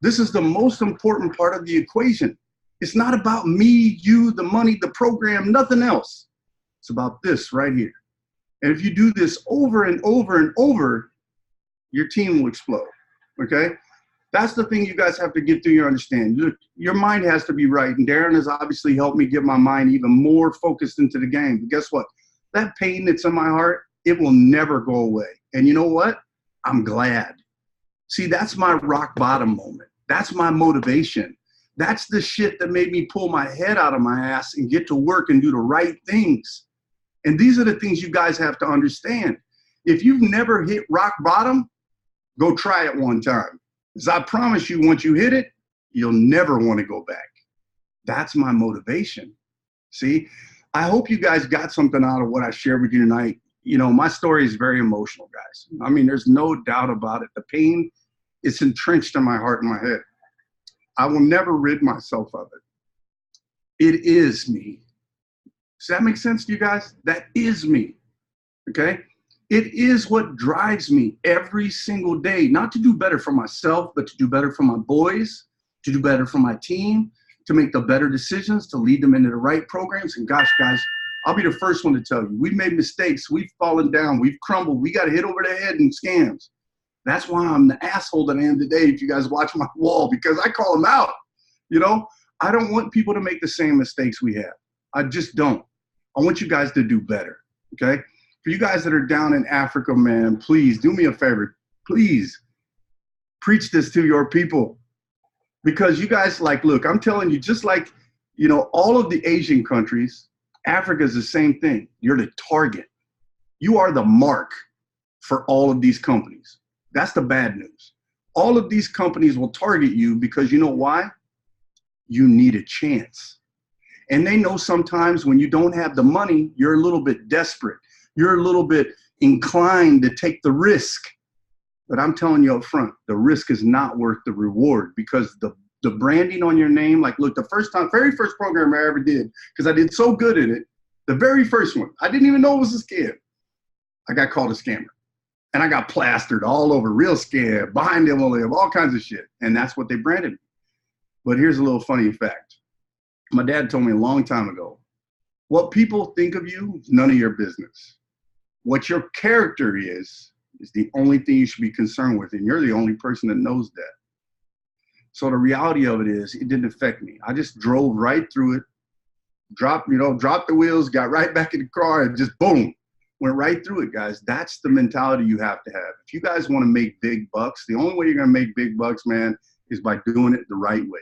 This is the most important part of the equation. It's not about me, you, the money, the program, nothing else. It's about this right here. And if you do this over and over and over, your team will explode, okay? That's the thing you guys have to get through your understanding. Look, your mind has to be right. And Darren has obviously helped me get my mind even more focused into the game. But guess what? That pain that's in my heart, it will never go away. And you know what? I'm glad. See, that's my rock bottom moment. That's my motivation. That's the shit that made me pull my head out of my ass and get to work and do the right things. And these are the things you guys have to understand. If you've never hit rock bottom, go try it one time. Because I promise you, once you hit it, you'll never want to go back. That's my motivation. See, I hope you guys got something out of what I shared with you tonight. You know, my story is very emotional, guys. I mean, there's no doubt about it. The pain is entrenched in my heart and my head. I will never rid myself of it. It is me. Does that make sense to you guys? That is me, okay? It is what drives me every single day, not to do better for myself, but to do better for my boys, to do better for my team, to make the better decisions, to lead them into the right programs. And gosh, guys, I'll be the first one to tell you, we've made mistakes, we've fallen down, we've crumbled, we got hit over the head in scams. That's why I'm the asshole that I am today if you guys watch my wall, because I call them out. You know, I don't want people to make the same mistakes we have. I just don't. I want you guys to do better, okay? For you guys that are down in Africa, man, please do me a favor. Please preach this to your people. Because you guys, like, look, I'm telling you, just like, you know, all of the Asian countries, Africa is the same thing. You're the target. You are the mark for all of these companies. That's the bad news. All of these companies will target you because you know why? You need a chance. And they know sometimes when you don't have the money, you're a little bit desperate. You're a little bit inclined to take the risk. But I'm telling you up front, the risk is not worth the reward, because the branding on your name, like, look, the very first program I ever did, because I did so good at it, the very first one, I didn't even know it was a scam. I got called a scammer. And I got plastered all over, real scam, behind the envelope, all kinds of shit. And that's what they branded me. But here's a little funny fact. My dad told me a long time ago, what people think of you is none of your business. What your character is the only thing you should be concerned with. And you're the only person that knows that. So the reality of it is, it didn't affect me. I just drove right through it, dropped the wheels, got right back in the car, and just boom, went right through it, guys. That's the mentality you have to have. If you guys want to make big bucks, the only way you're going to make big bucks, man, is by doing it the right way,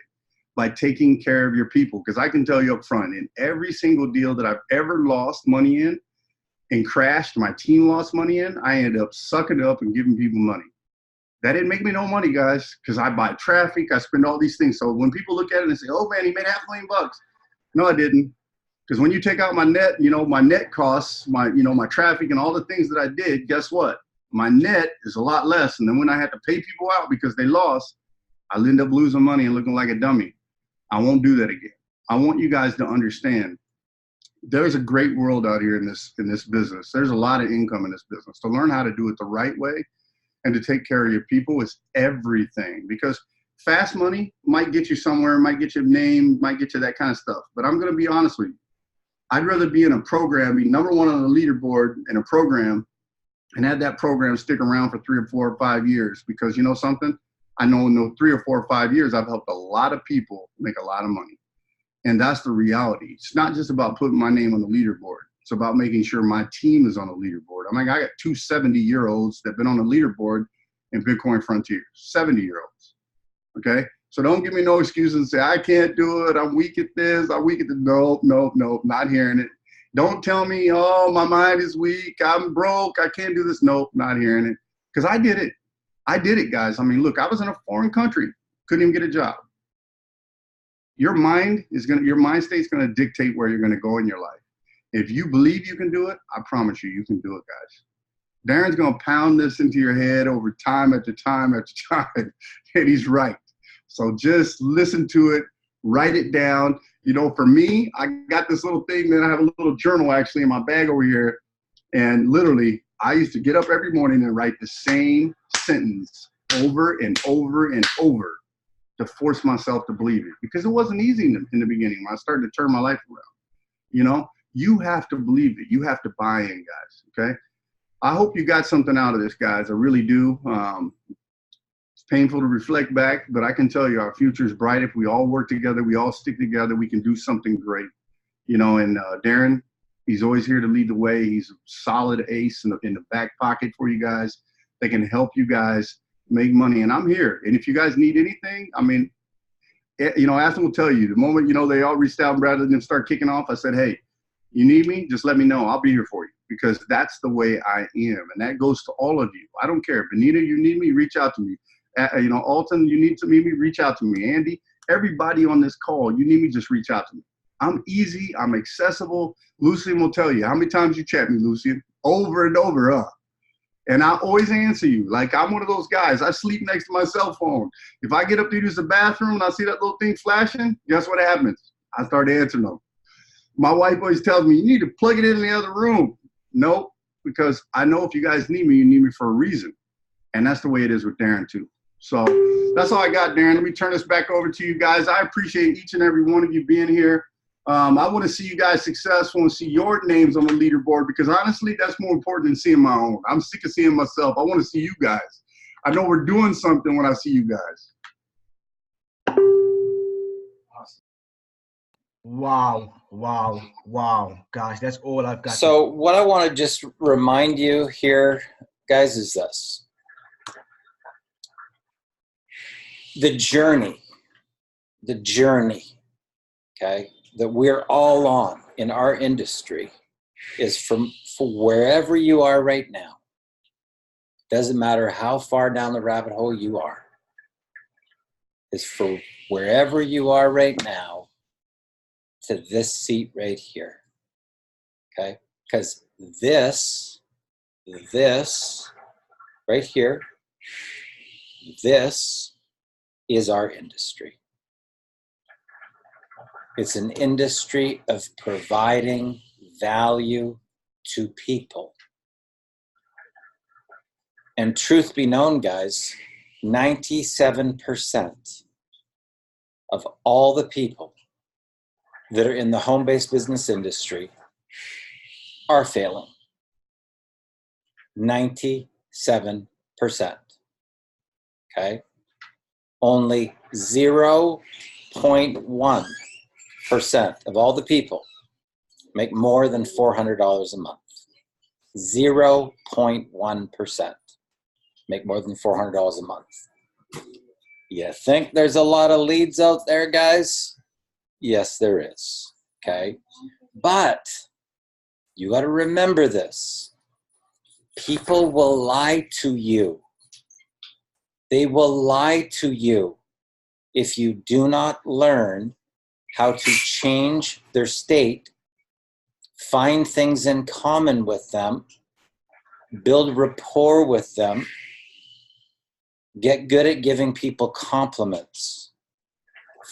by taking care of your people. Because I can tell you up front, in every single deal that I've ever lost money in and crashed, my team lost money in, I ended up sucking it up and giving people money. That didn't make me no money, guys, because I buy traffic, I spend all these things. So when people look at it and say, oh man, he made $500,000. No, I didn't. Because when you take out my net, my net costs, my traffic and all the things that I did, guess what? My net is a lot less. And then when I had to pay people out because they lost, I'll end up losing money and looking like a dummy. I won't do that again. I want you guys to understand there's a great world out here in this business. There's a lot of income in this business. To learn how to do it the right way and to take care of your people is everything. Because fast money might get you somewhere, might get you a name, might get you that kind of stuff. But I'm going to be honest with you. I'd rather be in a program, be number one on the leaderboard in a program, and have that program stick around for 3 or 4 or 5 years. Because you know something? I know in those 3 or 4 or 5 years, I've helped a lot of people make a lot of money. And that's the reality. It's not just about putting my name on the leaderboard. It's about making sure my team is on the leaderboard. I mean, I got 2 70-year-olds that have been on the leaderboard in Bitcoin Frontier, 70-year-olds, okay? So don't give me no excuses and say, I can't do it, I'm weak at this, I'm weak at the, no, not hearing it. Don't tell me, oh, my mind is weak, I'm broke, I can't do this. Nope, not hearing it. because I did it. I did it, guys. I mean, look, I was in a foreign country, couldn't even get a job. Your mind state's going to dictate where you're going to go in your life. If you believe you can do it, I promise you can do it, guys. Darren's going to pound this into your head over time after time after time, and he's right. So just listen to it, write it down. You know, for me, I got this little thing that I have a little journal actually in my bag over here. And literally, I used to get up every morning and write the same sentence over and over and over to force myself to believe it, because it wasn't easy in the beginning when I started to turn my life around. You know, you have to believe it. You have to buy in, guys, okay? I hope you got something out of this, guys. I really do. It's painful to reflect back, but I can tell you our future is bright. If we all work together, we all stick together, we can do something great. You know, and Darren, he's always here to lead the way. He's a solid ace in the back pocket for you guys. They can help you guys make money, and I'm here. And if you guys need anything, I mean, you know, Aston will tell you, the moment, you know, they all reached out rather than start kicking off, I said, hey, you need me, just let me know. I'll be here for you, because that's the way I am. And that goes to all of you. I don't care. Benita, you need me, reach out to me. You know, Alton, you need to meet me, reach out to me. Andy, everybody on this call, you need me, just reach out to me. I'm easy. I'm accessible. Lucian will tell you. How many times you chat me, Lucian? Over and over, And I always answer you. Like, I'm one of those guys. I sleep next to my cell phone. If I get up to use the bathroom and I see that little thing flashing, guess what happens? I start answering them. My wife always tells me, you need to plug it in the other room. Nope, because I know if you guys need me, you need me for a reason. And that's the way it is with Darren, too. So that's all I got, Darren. Let me turn this back over to you guys. I appreciate each and every one of you being here. I want to see you guys successful and see your names on the leaderboard, because honestly, that's more important than seeing my own. I'm sick of seeing myself. I want to see you guys. I know we're doing something when I see you guys. Wow, wow, wow. Guys, that's all I've got. So what I want to just remind you here, guys, is this. The journey, okay, that we're all on in our industry is for wherever you are right now. Doesn't matter how far down the rabbit hole you are. Is for wherever you are right now to this seat right here, okay? Because this right here, this is our industry. It's an industry of providing value to people. And truth be known, guys, 97% of all the people that are in the home-based business industry are failing. 97%. Okay? Only 0.1% of all the people make more than $400 a month. 0.1% make more than $400 a month. You think there's a lot of leads out there, guys? Yes, there is. Okay? But you got to remember this. People will lie to you. They will lie to you if you do not learn how to change their state, find things in common with them, build rapport with them, get good at giving people compliments,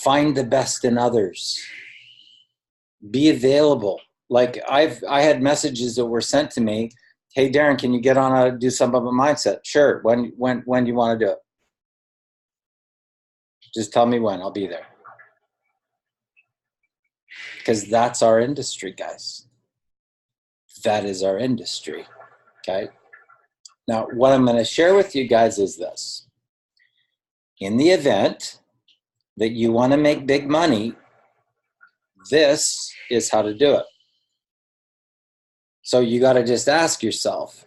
find the best in others, be available. Like I had messages that were sent to me. Hey, Darren, can you get on do something about mindset? Sure. When do you want to do it? Just tell me when. I'll be there. Because that's our industry, guys. That is our industry. Okay. Now, what I'm going to share with you guys is this. In the event that you want to make big money, this is how to do it. So you got to just ask yourself,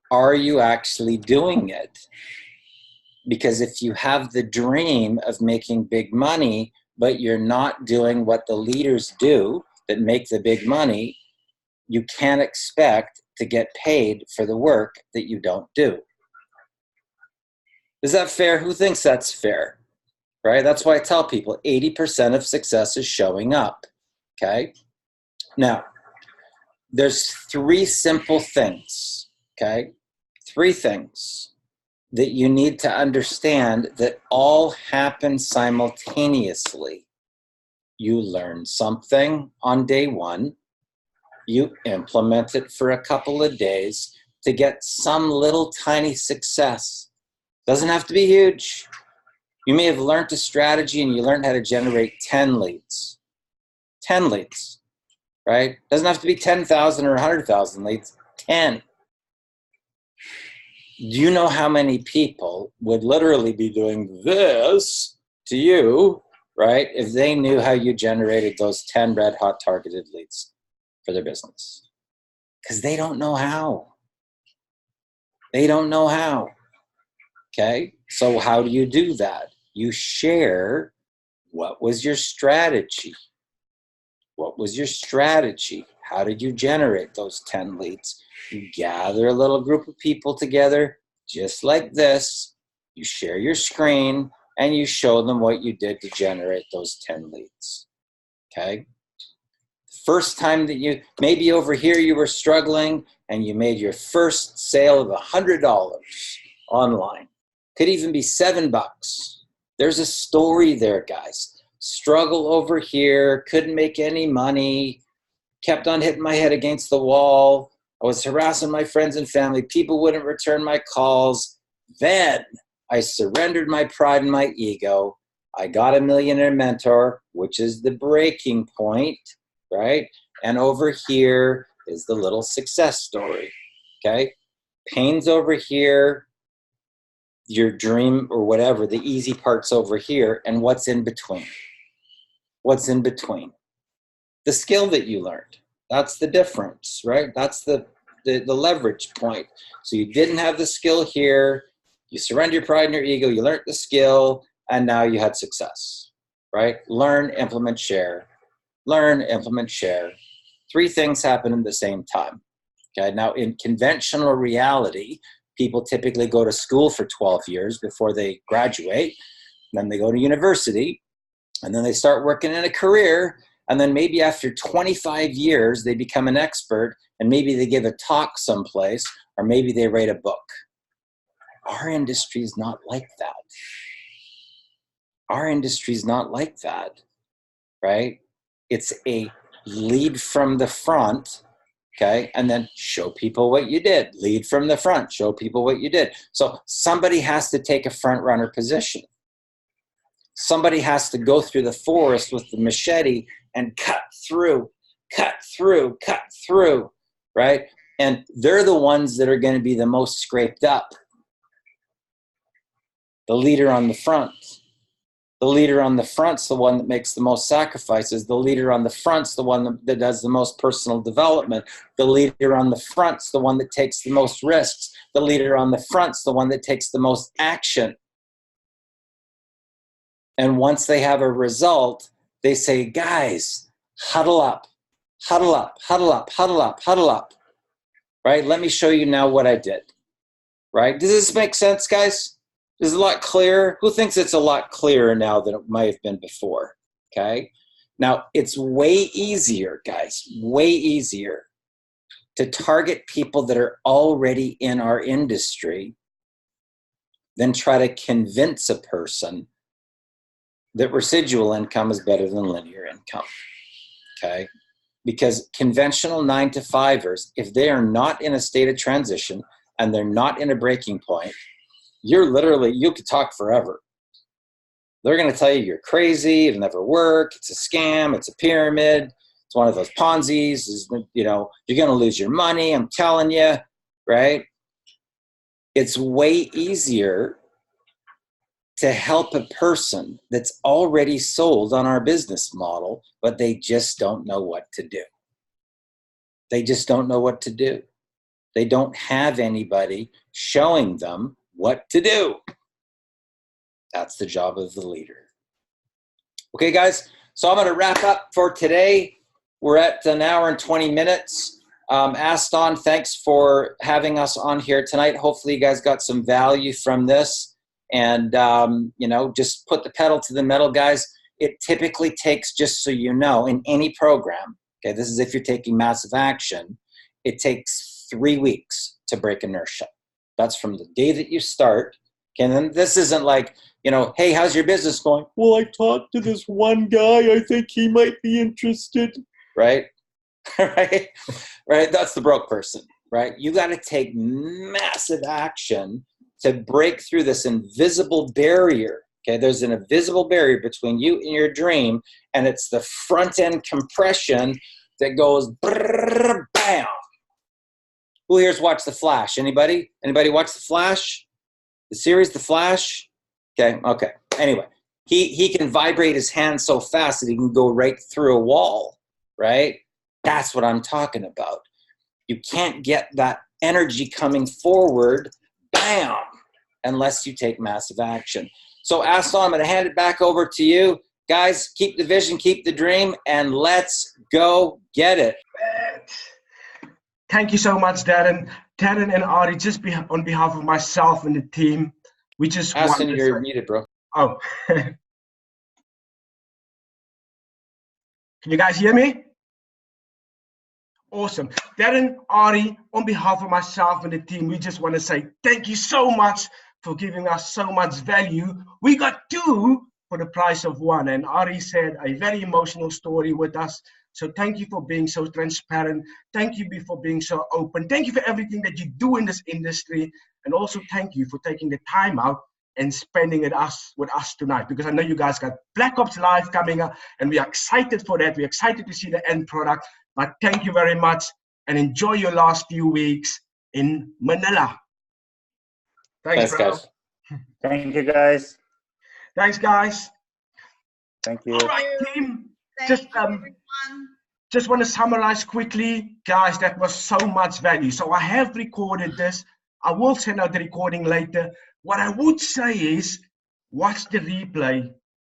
are you actually doing it? Because if you have the dream of making big money, but you're not doing what the leaders do that make the big money, you can't expect to get paid for the work that you don't do. Is that fair? Who thinks that's fair? Right? That's why I tell people 80% of success is showing up. Okay? Now, there's 3 simple things. Okay? 3 things that you need to understand that all happen simultaneously. You learn something on day 1. You implement it for a couple of days to get some little tiny success. Doesn't have to be huge. You may have learned a strategy and you learned how to generate 10 leads. 10 leads, right? Doesn't have to be 10,000 or 100,000 leads. 10. Do you know how many people would literally be doing this to you, right, if they knew how you generated those 10 red hot targeted leads for their business? Because they don't know how. They don't know how. Okay? So how do you do that? You share what was your strategy. What was your strategy? How did you generate those 10 leads? You gather a little group of people together, just like this. You share your screen, and you show them what you did to generate those 10 leads. Okay? First time that maybe over here you were struggling, and you made your first sale of $100 online. Could even be $7. There's a story there, guys. Struggle over here, couldn't make any money, kept on hitting my head against the wall. I was harassing my friends and family. People wouldn't return my calls. Then I surrendered my pride and my ego. I got a Millionaire Mentor, which is the breaking point, right? And over here is the little success story, okay? Pain's over here, your dream or whatever, the easy part's over here, and what's in between? What's in between? The skill that you learned. That's the difference, right? That's the leverage point. So you didn't have the skill here, you surrender your pride and your ego, you learned the skill, and now you had success, right? Learn, implement, share. Learn, implement, share. 3 things happen at the same time. Okay, now in conventional reality, people typically go to school for 12 years before they graduate, then they go to university, and then they start working in a career, and then maybe after 25 years, they become an expert, and maybe they give a talk someplace, or maybe they write a book. Our industry is not like that. Our industry is not like that, right? It's a lead from the front, okay, and then show people what you did. Lead from the front, show people what you did. So somebody has to take a front runner position. Somebody has to go through the forest with the machete and cut through, right? And they're the ones that are going to be the most scraped up. The leader on the front. The leader on the front's the one that makes the most sacrifices. The leader on the front's the one that does the most personal development. The leader on the front's the one that takes the most risks. The leader on the front's the one that takes the most action. And once they have a result, they say, guys, huddle up, huddle up, huddle up, huddle up, huddle up. Right? Let me show you now what I did. Right? Does this make sense, guys? Is it a lot clearer? Who thinks it's a lot clearer now than it might have been before? Okay? Now, it's way easier, guys, way easier to target people that are already in our industry than try to convince a person that residual income is better than linear income, okay? Because conventional 9-to-5ers, if they are not in a state of transition and they're not in a breaking point, you could talk forever. They're going to tell you you're crazy, it'll never work, it's a scam, it's a pyramid, it's one of those Ponzi's, you're going to lose your money, I'm telling you, right? It's way easier to help a person that's already sold on our business model, but they just don't know what to do. They just don't know what to do. They don't have anybody showing them what to do. That's the job of the leader. Okay, guys, so I'm going to wrap up for today. We're at an hour and 20 minutes. Aston, thanks for having us on here tonight. Hopefully you guys got some value from this. And, you know, just put the pedal to the metal, guys. It typically takes, just so you know, in any program, okay, this is if you're taking massive action, it takes 3 weeks to break inertia. That's from the day that you start. Okay, and then this isn't like, you know, hey, how's your business going? Well, I talked to this one guy. I think he might be interested. Right? Right? Right? That's the broke person. Right? You got to take massive action to break through this invisible barrier. Okay, there's an invisible barrier between you and your dream, and it's the front end compression that goes brrr, bam. Who here's watched The Flash? Anybody? Anybody watch The Flash? The series The Flash? Okay. Anyway, he can vibrate his hand so fast that he can go right through a wall, right? That's what I'm talking about. You can't get that energy coming forward, bam, unless you take massive action. So, Aston, I'm going to hand it back over to you. Guys, keep the vision, keep the dream, and let's go get it. Thank you so much, Darren. Darren and Ari, just on behalf of myself and the team, we just Aston, want to you're say, muted, bro. Oh. Can you guys hear me? Awesome. Darren, Ari, on behalf of myself and the team, we just want to say thank you so much for giving us so much value. We got 2 for the price of 1. And Ari said a very emotional story with us. So thank you for being so transparent. Thank you for being so open. Thank you for everything that you do in this industry. And also thank you for taking the time out and spending it with us tonight. Because I know you guys got Black Ops Live coming up and we are excited for that. We're excited to see the end product. But thank you very much and enjoy your last few weeks in Manila. Thanks, guys. Thank you, guys. Thanks, guys. Thank you. All right, team. Just want to summarize quickly, guys. That was so much value. So I have recorded this. I will send out the recording later. What I would say is watch the replay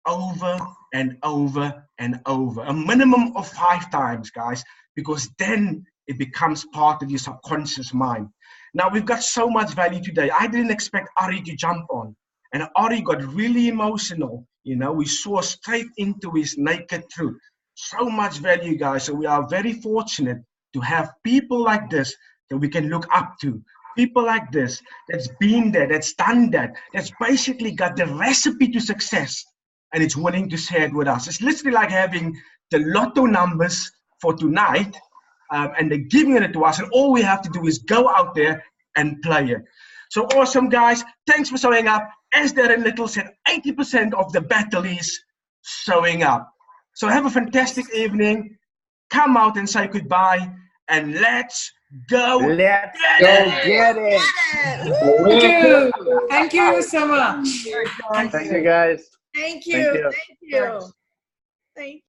over and over and over, a minimum of 5 times, guys, because then it becomes part of your subconscious mind. Now, we've got so much value today. I didn't expect Ari to jump on, and Ari got really emotional. You know, we saw straight into his naked truth. So much value, guys. So we are very fortunate to have people like this that we can look up to. People like this, that's been there, that's done that, that's basically got the recipe to success, and it's willing to share it with us. It's literally like having the lotto numbers for tonight, and they're giving it to us, and all we have to do is go out there and play it. So awesome, guys. Thanks for showing up. As Darren Little said, 80% of the battle is showing up. So have a fantastic evening. Come out and say goodbye, and let's go. Let's go get it. Thank you. Thank you so much. Thank you, guys. Thank you. Thank you. Thank you. Thank you.